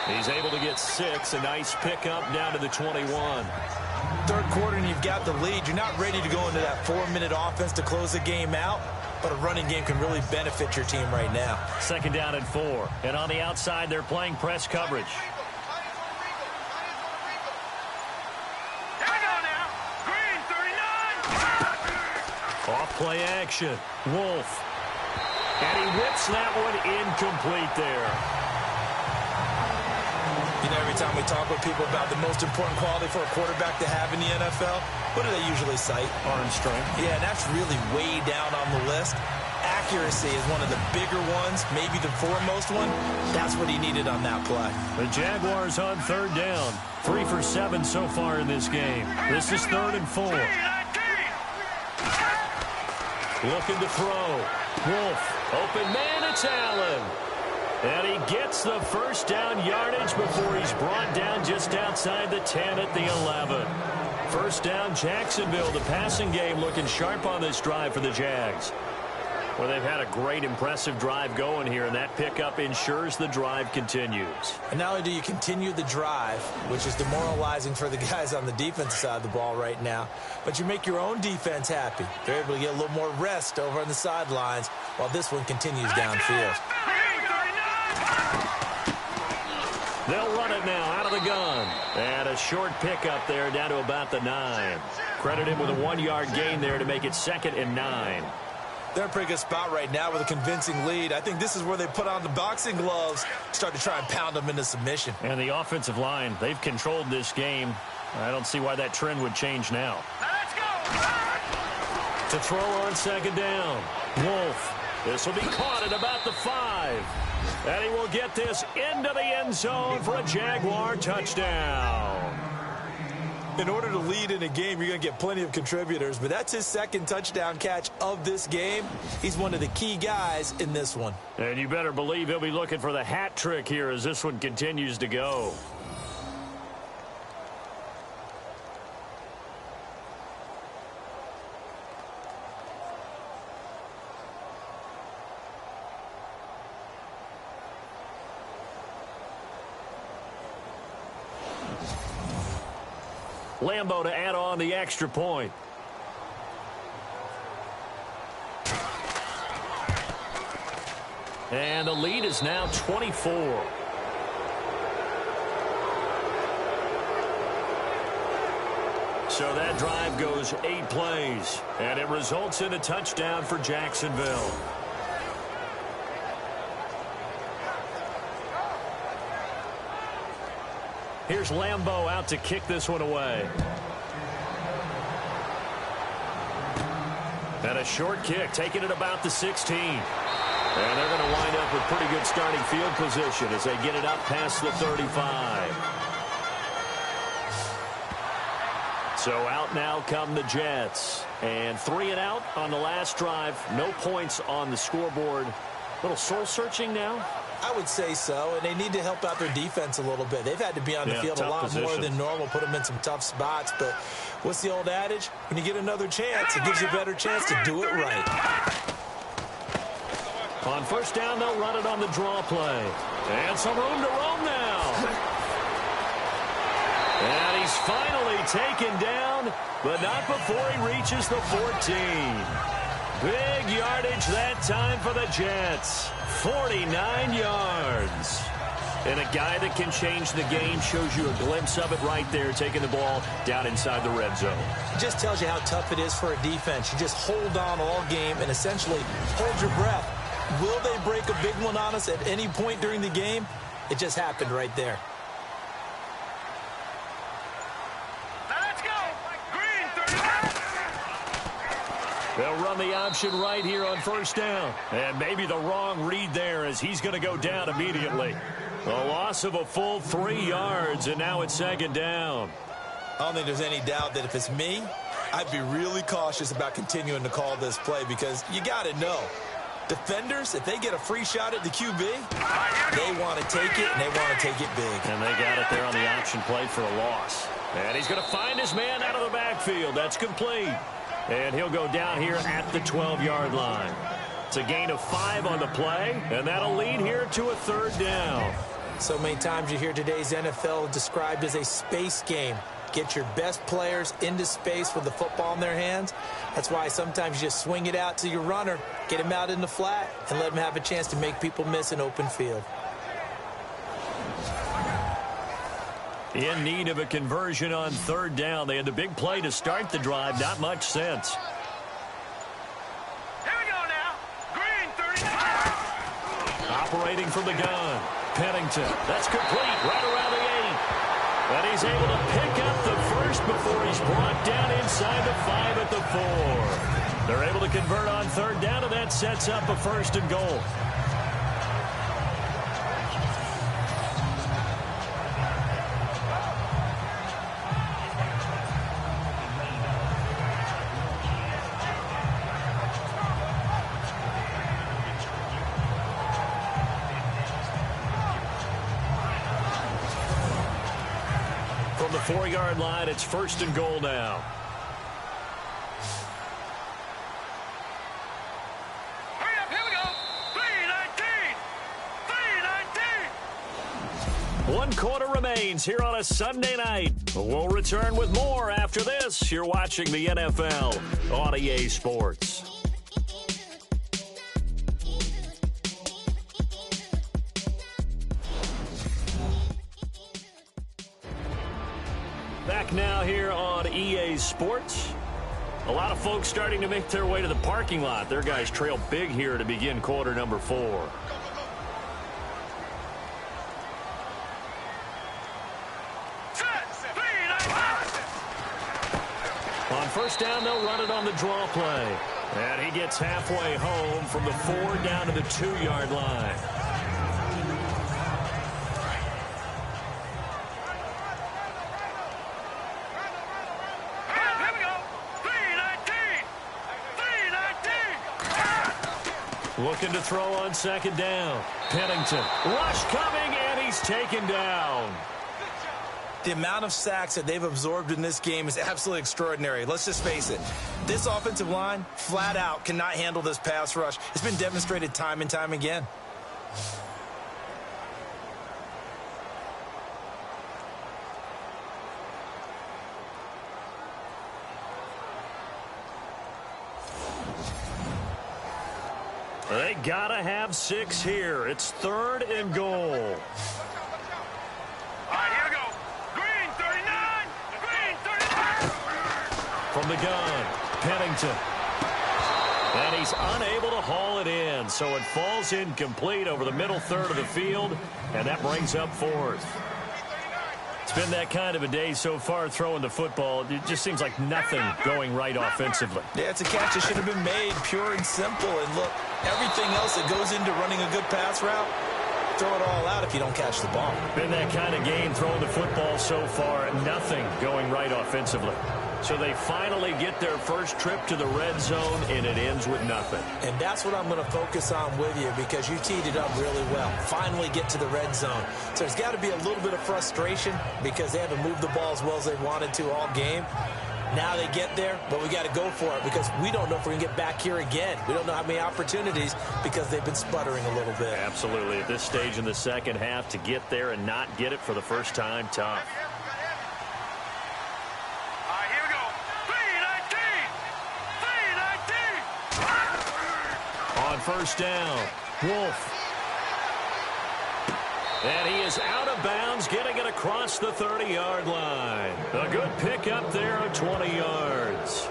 He's able to get 6. A nice pickup down to the 21. Third quarter and you've got the lead. You're not ready to go into that 4-minute offense to close the game out, but a running game can really benefit your team right now. 2nd down and 4. And on the outside, they're playing press coverage. Off play action. Wolf. And he whips that one incomplete there. You know, every time we talk with people about the most important quality for a quarterback to have in the NFL, what do they usually cite? Arm strength. Yeah, and that's really way down on the list. Accuracy is one of the bigger ones, maybe the foremost one. That's what he needed on that play. The Jaguars on 3rd down. 3 for 7 so far in this game. This is 3rd and 4. Looking to throw. Wolf. Open man, it's Allen. And he gets the first down yardage before he's brought down just outside the 10 at the 11. First down, Jacksonville. The passing game looking sharp on this drive for the Jags. Well, they've had a great, impressive drive going here, and that pickup ensures the drive continues. And not only do you continue the drive, which is demoralizing for the guys on the defensive side of the ball right now, but you make your own defense happy. They're able to get a little more rest over on the sidelines while this one continues downfield. They'll run it now out of the gun. And a short pickup there down to about the 9. Credit him with a 1-yard gain there to make it 2nd and 9. They're in a pretty good spot right now with a convincing lead. I think this is where they put on the boxing gloves, start to try and pound them into submission. And the offensive line, they've controlled this game. I don't see why that trend would change now. Let's go! To throw on 2nd down. Wolf. This will be caught at about the 5. And he will get this into the end zone for a Jaguar touchdown. In order to lead in a game, you're going to get plenty of contributors, but that's his 2nd touchdown catch of this game. He's one of the key guys in this one. And you better believe he'll be looking for the hat trick here as this one continues to go. Lambo to add on the extra point. And the lead is now 24. So that drive goes 8 plays, and it results in a touchdown for Jacksonville. Here's Lambo out to kick this one away. And a short kick, taking it about the 16. And they're going to wind up with pretty good starting field position as they get it up past the 35. So out now come the Jets. And 3 and out on the last drive. No points on the scoreboard. A little soul-searching now. I would say so, and they need to help out their defense a little bit. They've had to be on the field a lot more than normal, put them in some tough spots. But what's the old adage? When you get another chance, it gives you a better chance to do it right. On first down, they'll run it on the draw play. And some room to roam now. And he's finally taken down, but not before he reaches the 14. Big yardage that time for the Jets. 49 yards. And a guy that can change the game, shows you a glimpse of it right there, taking the ball down inside the red zone. It just tells you how tough it is for a defense. You just hold on all game and essentially hold your breath. Will they break a big one on us at any point during the game? It just happened right there. They'll run the option right here on first down. And maybe the wrong read there as he's going to go down immediately. A loss of a full 3 yards, and now it's second down. I don't think there's any doubt that if it's me, I'd be really cautious about continuing to call this play because you got to know. Defenders, if they get a free shot at the QB, they want to take it, and they want to take it big. And they got it there on the option play for a loss. And he's going to find his man out of the backfield. That's complete. And he'll go down here at the 12-yard line. It's a gain of 5 on the play, and that'll lead here to a third down. So many times you hear today's NFL described as a space game. Get your best players into space with the football in their hands. That's why sometimes you just swing it out to your runner, get him out in the flat, and let him have a chance to make people miss an open field. In need of a conversion on third down. They had the big play to start the drive. Not much sense. Here we go now. Green 30. Operating from the gun. Pennington. That's complete. Right around the 8. And he's able to pick up the first before he's brought down inside the 5 at the 4. They're able to convert on third down, and that sets up a first and goal. From the 4-yard line, it's first and goal now. Hurry up, here we go. 3:19. 3:19. 1 quarter remains here on a Sunday night. We'll return with more after this. You're watching the NFL on EA Sports. Back now here on EA Sports. A lot of folks starting to make their way to the parking lot. Their guys trail big here to begin quarter number 4. On first down, they'll run it on the draw play. And he gets halfway home from the 4 down to the 2-yard line. Looking to throw on second down. Pennington. Rush coming, and he's taken down. The amount of sacks that they've absorbed in this game is absolutely extraordinary. Let's just face it. This offensive line, flat out, cannot handle this pass rush. It's been demonstrated time and time again. They gotta have 6 here. It's third and goal. All right, here we go. Green 39. Green 39. From the gun, Pennington. And he's unable to haul it in, so it falls incomplete over the middle third of the field, and that brings up fourth. It's been that kind of a day so far throwing the football. It just seems like nothing going right offensively. Yeah, it's a catch that should have been made, pure and simple. And look, everything else that goes into running a good pass route, throw it all out if you don't catch the ball. Been that kind of game throwing the football so far. Nothing going right offensively. So they finally get their first trip to the red zone, and it ends with nothing. And that's what I'm going to focus on with you because you teed it up really well. Finally get to the red zone. So there's got to be a little bit of frustration because they haven't moved the ball as well as they wanted to all game. Now they get there, but we got to go for it because we don't know if we're going to get back here again. We don't know how many opportunities because they've been sputtering a little bit. Absolutely. At this stage in the second half, to get there and not get it for the first time, tough. All right, here we go. 3:19. 3:19. On first down, Wolf. And he is out of bounds, getting it across the 30-yard line. A good pickup there of 20 yards.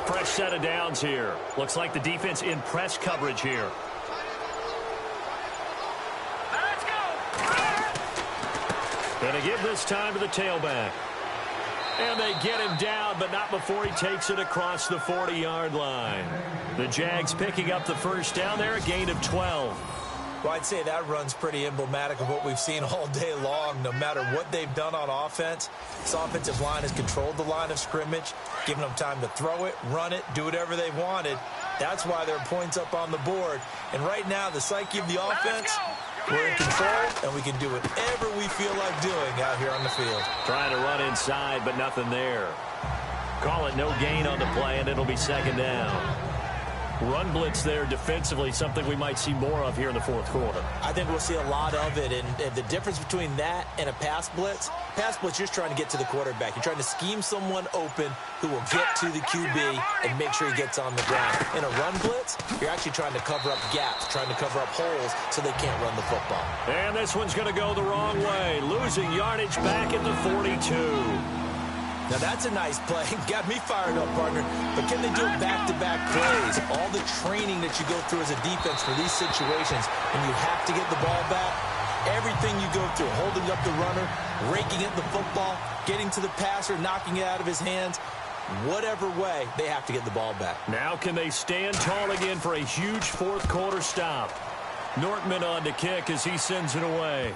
Fresh set of downs here. Looks like the defense in press coverage here. Let's go. Going to give this time to the tailback. And they get him down, but not before he takes it across the 40-yard line. The Jags picking up the first down there, a gain of 12. Well, I'd say that run's pretty emblematic of what we've seen all day long. No matter what they've done on offense, this offensive line has controlled the line of scrimmage, given them time to throw it, run it, do whatever they wanted. That's why there are points up on the board. And right now, the psyche of the offense, we're in control, and we can do whatever we feel like doing out here on the field. Trying to run inside, but nothing there. Call it no gain on the play, and it'll be second down. Run blitz there defensively, something we might see more of here in the fourth quarter. I think we'll see a lot of it, and the difference between that and a pass blitz, you're just trying to get to the quarterback. You're trying to scheme someone open who will get to the QB and make sure he gets on the ground. In a run blitz, you're actually trying to cover up gaps, trying to cover up holes so they can't run the football. And this one's going to go the wrong way, losing yardage back at the 42. Now, that's a nice play. Got me fired up, partner. But can they do it back-to-back plays? All the training that you go through as a defense for these situations, when you have to get the ball back, everything you go through, holding up the runner, raking at the football, getting to the passer, knocking it out of his hands, whatever way, they have to get the ball back. Now can they stand tall again for a huge fourth-quarter stop? Nortman on to kick as he sends it away.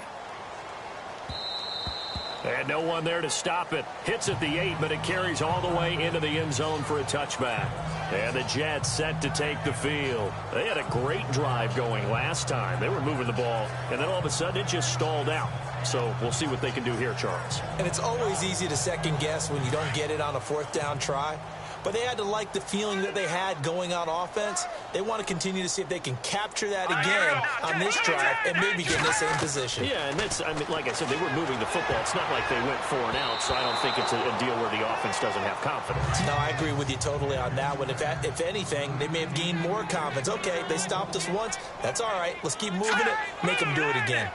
And no one there to stop it. Hits at the 8, but it carries all the way into the end zone for a touchback. And the Jets set to take the field. They had a great drive going last time. They were moving the ball, and then all of a sudden it just stalled out. So we'll see what they can do here, Charles. And it's always easy to second guess when you don't get it on a fourth down try. But they had to like the feeling that they had going on offense. They want to continue to see if they can capture that again on this drive and maybe get in the same position. Yeah, and that's, I mean, like I said, they were moving the football. It's not like they went 4 and out, so I don't think it's a deal where the offense doesn't have confidence. No, I agree with you totally on that one. If anything, they may have gained more confidence. Okay, they stopped us once. That's all right. Let's keep moving it. Make them do it again.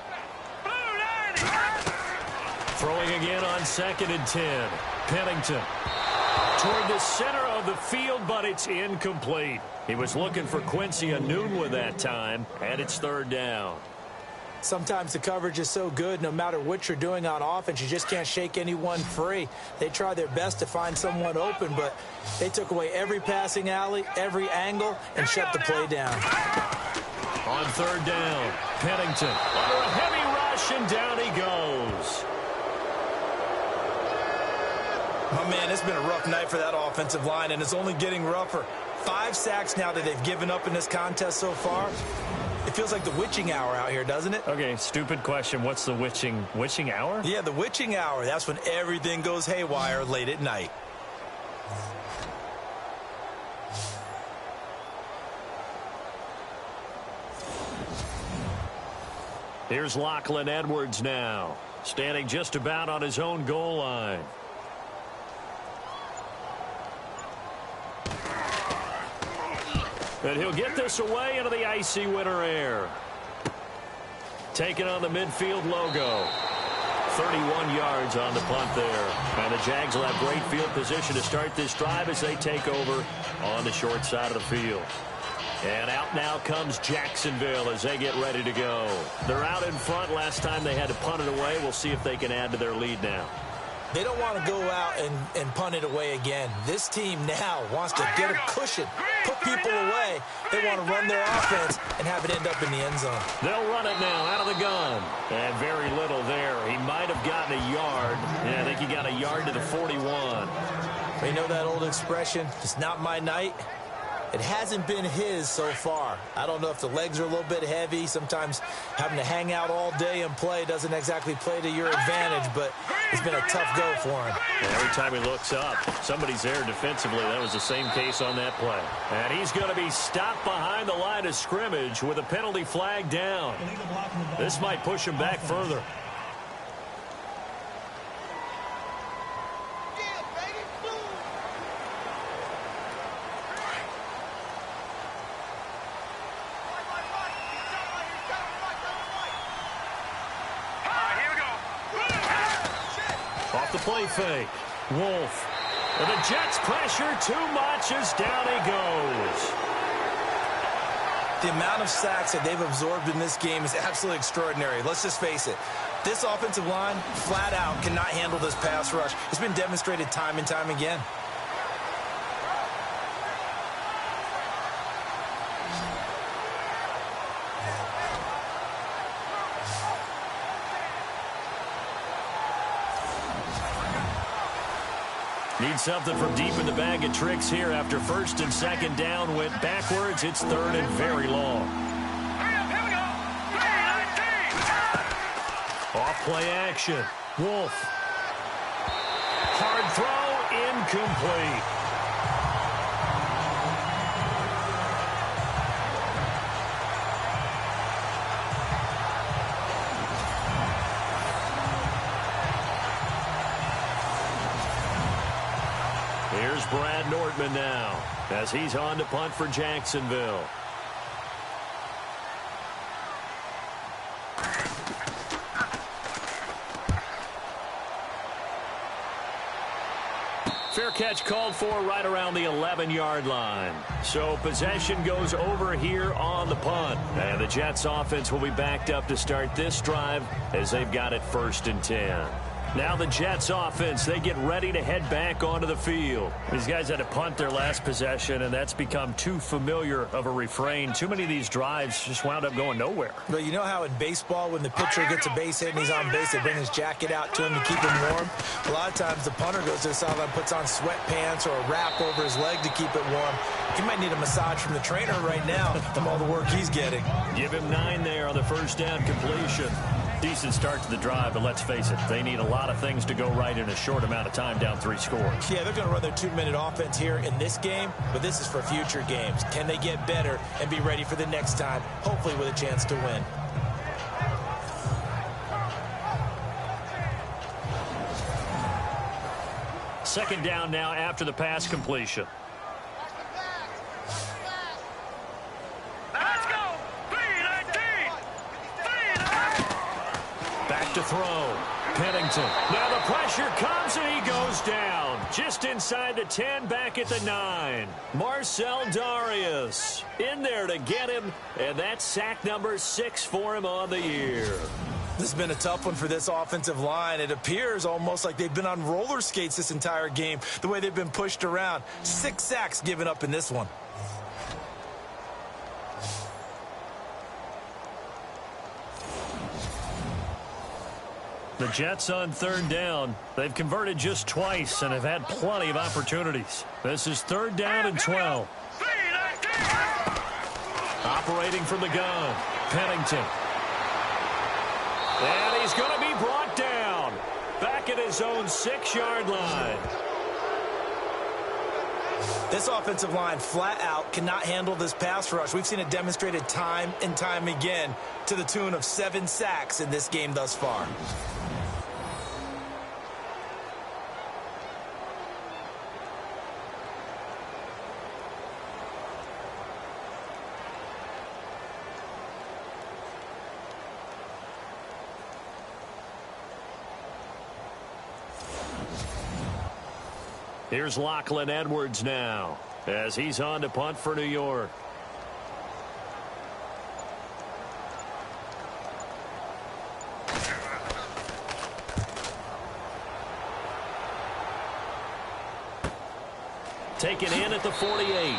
Throwing again on 2nd and 10. Pennington toward the center of the field, but it's incomplete. He was looking for Quincy Enunwa that time, and it's 3rd down. Sometimes the coverage is so good, no matter what you're doing on offense, you just can't shake anyone free. They try their best to find someone open, but they took away every passing alley, every angle, and shut the play down. On 3rd down, Pennington under a heavy rush, and down he goes. Oh, man, it's been a rough night for that offensive line, and it's only getting rougher. 5 sacks now that they've given up in this contest so far. It feels like the witching hour out here, doesn't it? Okay, stupid question. What's the witching hour? Yeah, the witching hour. That's when everything goes haywire late at night. Here's Lachlan Edwards now, standing just about on his own goal line. And he'll get this away into the icy winter air. Taking on the midfield logo. 31 yards on the punt there. And the Jags will have great field position to start this drive as they take over on the short side of the field. And out now comes Jacksonville as they get ready to go. They're out in front. Last time they had to punt it away. We'll see if they can add to their lead now. They don't want to go out and punt it away again. This team now wants to get a cushion, put people away. They want to run their offense and have it end up in the end zone. They'll run it now out of the gun. And very little there. He might have gotten a yard. Yeah, I think he got a yard to the 41. You know that old expression, it's not my night? It hasn't been his so far. I don't know if the legs are a little bit heavy. Sometimes having to hang out all day and play doesn't exactly play to your advantage, but it's been a tough go for him. And every time he looks up, somebody's there defensively. That was the same case on that play. And he's going to be stopped behind the line of scrimmage with a penalty flag down. This might push him back further. Play fake. Wolf. And the Jets pressure too much as down he goes. The amount of sacks that they've absorbed in this game is absolutely extraordinary. Let's just face it. This offensive line, flat out, cannot handle this pass rush. It's been demonstrated time and time again. Need something from deep in the bag of tricks here after first and second down went backwards. It's third and very long. Here we go. 3-19. Off play action. Wolf. Hard throw, incomplete. Here's Brad Nordman now as he's on to punt for Jacksonville. Fair catch called for right around the 11-yard line. So possession goes over here on the punt. And the Jets offense will be backed up to start this drive as they've got it 1st and 10. Now the Jets offense, they get ready to head back onto the field. These guys had to punt their last possession, and that's become too familiar of a refrain. Too many of these drives just wound up going nowhere. But you know how in baseball, when the pitcher gets a base hit and he's on base, they bring his jacket out to him to keep him warm? A lot of times the punter goes to the sideline, puts on sweatpants or a wrap over his leg to keep it warm. He might need a massage from the trainer right now from all the work he's getting. Give him 9 there on the first down completion. Decent start to the drive, but let's face it, they need a lot of things to go right in a short amount of time, down 3 scores. Yeah, they're going to run their 2-minute offense here in this game, but this is for future games. Can they get better and be ready for the next time, hopefully with a chance to win? Second down now after the pass completion. Let's go. 3-19. Back to throw. Pennington. Now the pressure comes and he goes down. Just inside the 10, back at the 9. Marcel Darius in there to get him, and that's sack number 6 for him on the year. This has been a tough one for this offensive line. It appears almost like they've been on roller skates this entire game, the way they've been pushed around. 6 sacks given up in this one. The Jets on third down. They've converted just twice and have had plenty of opportunities. This is 3rd down and 12. 3-19. Operating from the gun. Pennington. And he's going to be brought down. Back at his own 6-yard line. This offensive line flat out cannot handle this pass rush. We've seen it demonstrated time and time again to the tune of 7 sacks in this game thus far. Here's Lachlan Edwards now as he's on to punt for New York. Taken in at the 48.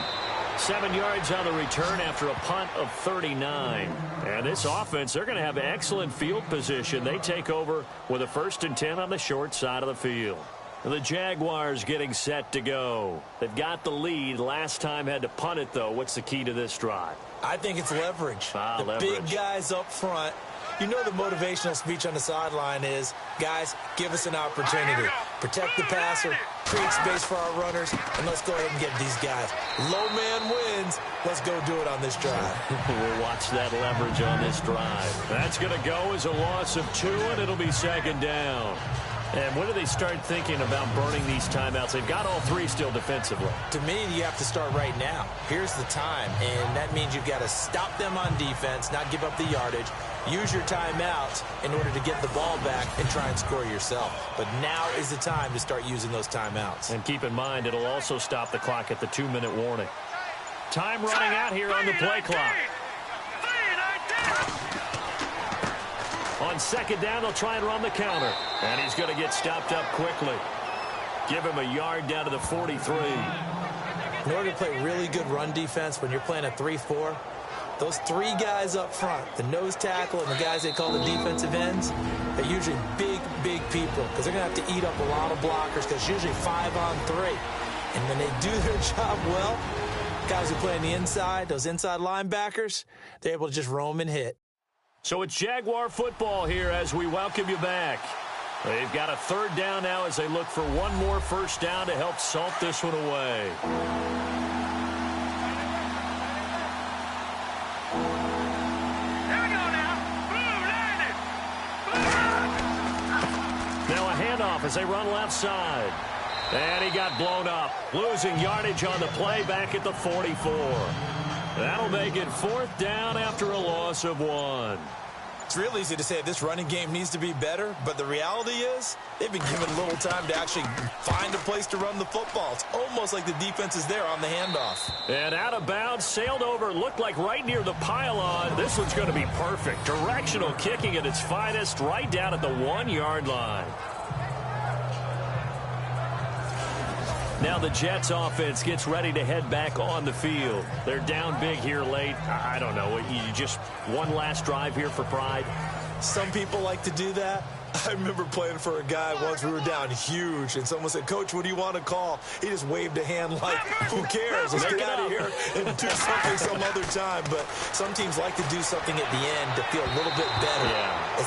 7 yards on the return after a punt of 39. And this offense, they're going to have excellent field position. They take over with a 1st and 10 on the short side of the field. The Jaguars getting set to go. They've got the lead. Last time had to punt it, though. What's the key to this drive? I think it's leverage. The big guys up front. You know the motivational speech on the sideline is, guys, give us an opportunity. Protect the passer, create space for our runners, and let's go ahead and get these guys. Low man wins. Let's go do it on this drive. We'll watch that leverage on this drive. That's going to go as a loss of 2, and it'll be 2nd down. And when do they start thinking about burning these timeouts? They've got all 3 still defensively. To me, you have to start right now. Here's the time, and that means you've got to stop them on defense, not give up the yardage. Use your timeouts in order to get the ball back and try and score yourself. But now is the time to start using those timeouts. And keep in mind, it'll also stop the clock at the 2-minute warning. Time running out here on the play clock. On On second down, they'll try and run the counter. And he's going to get stopped up quickly. Give him a yard down to the 43. In order to play really good run defense when you're playing a 3-4, those three guys up front, the nose tackle and the guys they call the defensive ends, they're usually big, big people because they're going to have to eat up a lot of blockers because it's usually 5-on-3. And when they do their job well, guys who play on the inside, those inside linebackers, they're able to just roam and hit. So it's Jaguar football here as we welcome you back. They've got a third down now as they look for one more first down to help salt this one away. Now a handoff as they run left side. And he got blown up, losing yardage on the play back at the 44. That'll make it fourth down after a loss of 1. It's real easy to say this running game needs to be better, but the reality is they've been given a little time to actually find a place to run the football. It's almost like the defense is there on the handoff. And out of bounds, sailed over, looked like right near the pylon. This one's going to be perfect. Directional kicking at its finest, right down at the 1-yard line. Now the Jets offense gets ready to head back on the field. They're down big here late. I don't know. You just one last drive here for pride. Some people like to do that. I remember playing for a guy once. We were down huge, and someone said, "Coach, what do you want to call?" He just waved a hand like, "Who cares? Let's get out of here and do something some other time." But some teams like to do something at the end to feel a little bit better as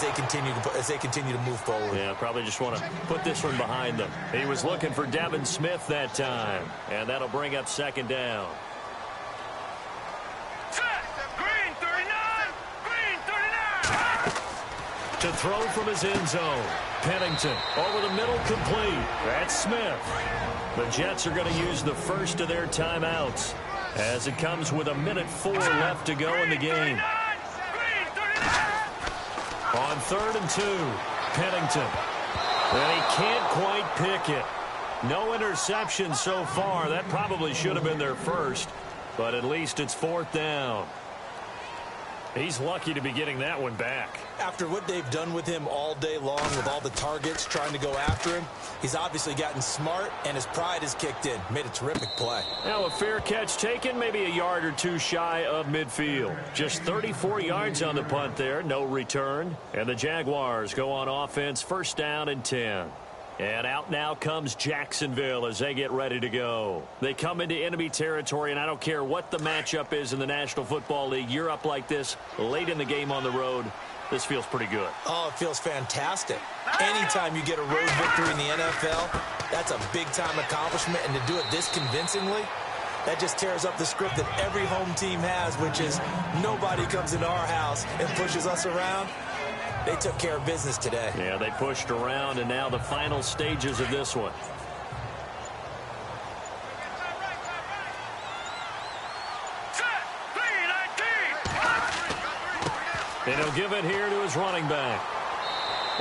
they continue to move forward. Yeah, probably just want to put this one behind them. He was looking for Devin Smith that time, and that'll bring up second down. To throw from his end zone. Pennington over the middle, complete. That's Smith. The Jets are going to use the first of their timeouts as it comes with 1:04 left to go in the game. On 3rd and 2, Pennington. And he can't quite pick it. No interception so far. That probably should have been their first, but at least it's 4th down. He's lucky to be getting that one back. After what they've done with him all day long with all the targets trying to go after him, he's obviously gotten smart, and his pride has kicked in. Made a terrific play. Now a fair catch taken, maybe a yard or two shy of midfield. Just 34 yards on the punt there, no return. And the Jaguars go on offense, first down and 10. And out now comes Jacksonville as they get ready to go. They come into enemy territory, and I don't care what the matchup is in the National Football League. You're up like this late in the game on the road. This feels pretty good. Oh, it feels fantastic. Anytime you get a road victory in the NFL, that's a big-time accomplishment, and to do it this convincingly, that just tears up the script that every home team has, which is nobody comes into our house and pushes us around. They took care of business today. Yeah, they pushed around, and now the final stages of this one. And he'll give it here to his running back.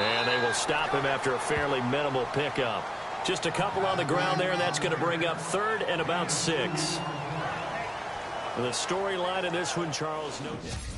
And they will stop him after a fairly minimal pickup. Just a couple on the ground there, and that's going to bring up 3rd and about 6. The storyline of this one, Charles, no doubt.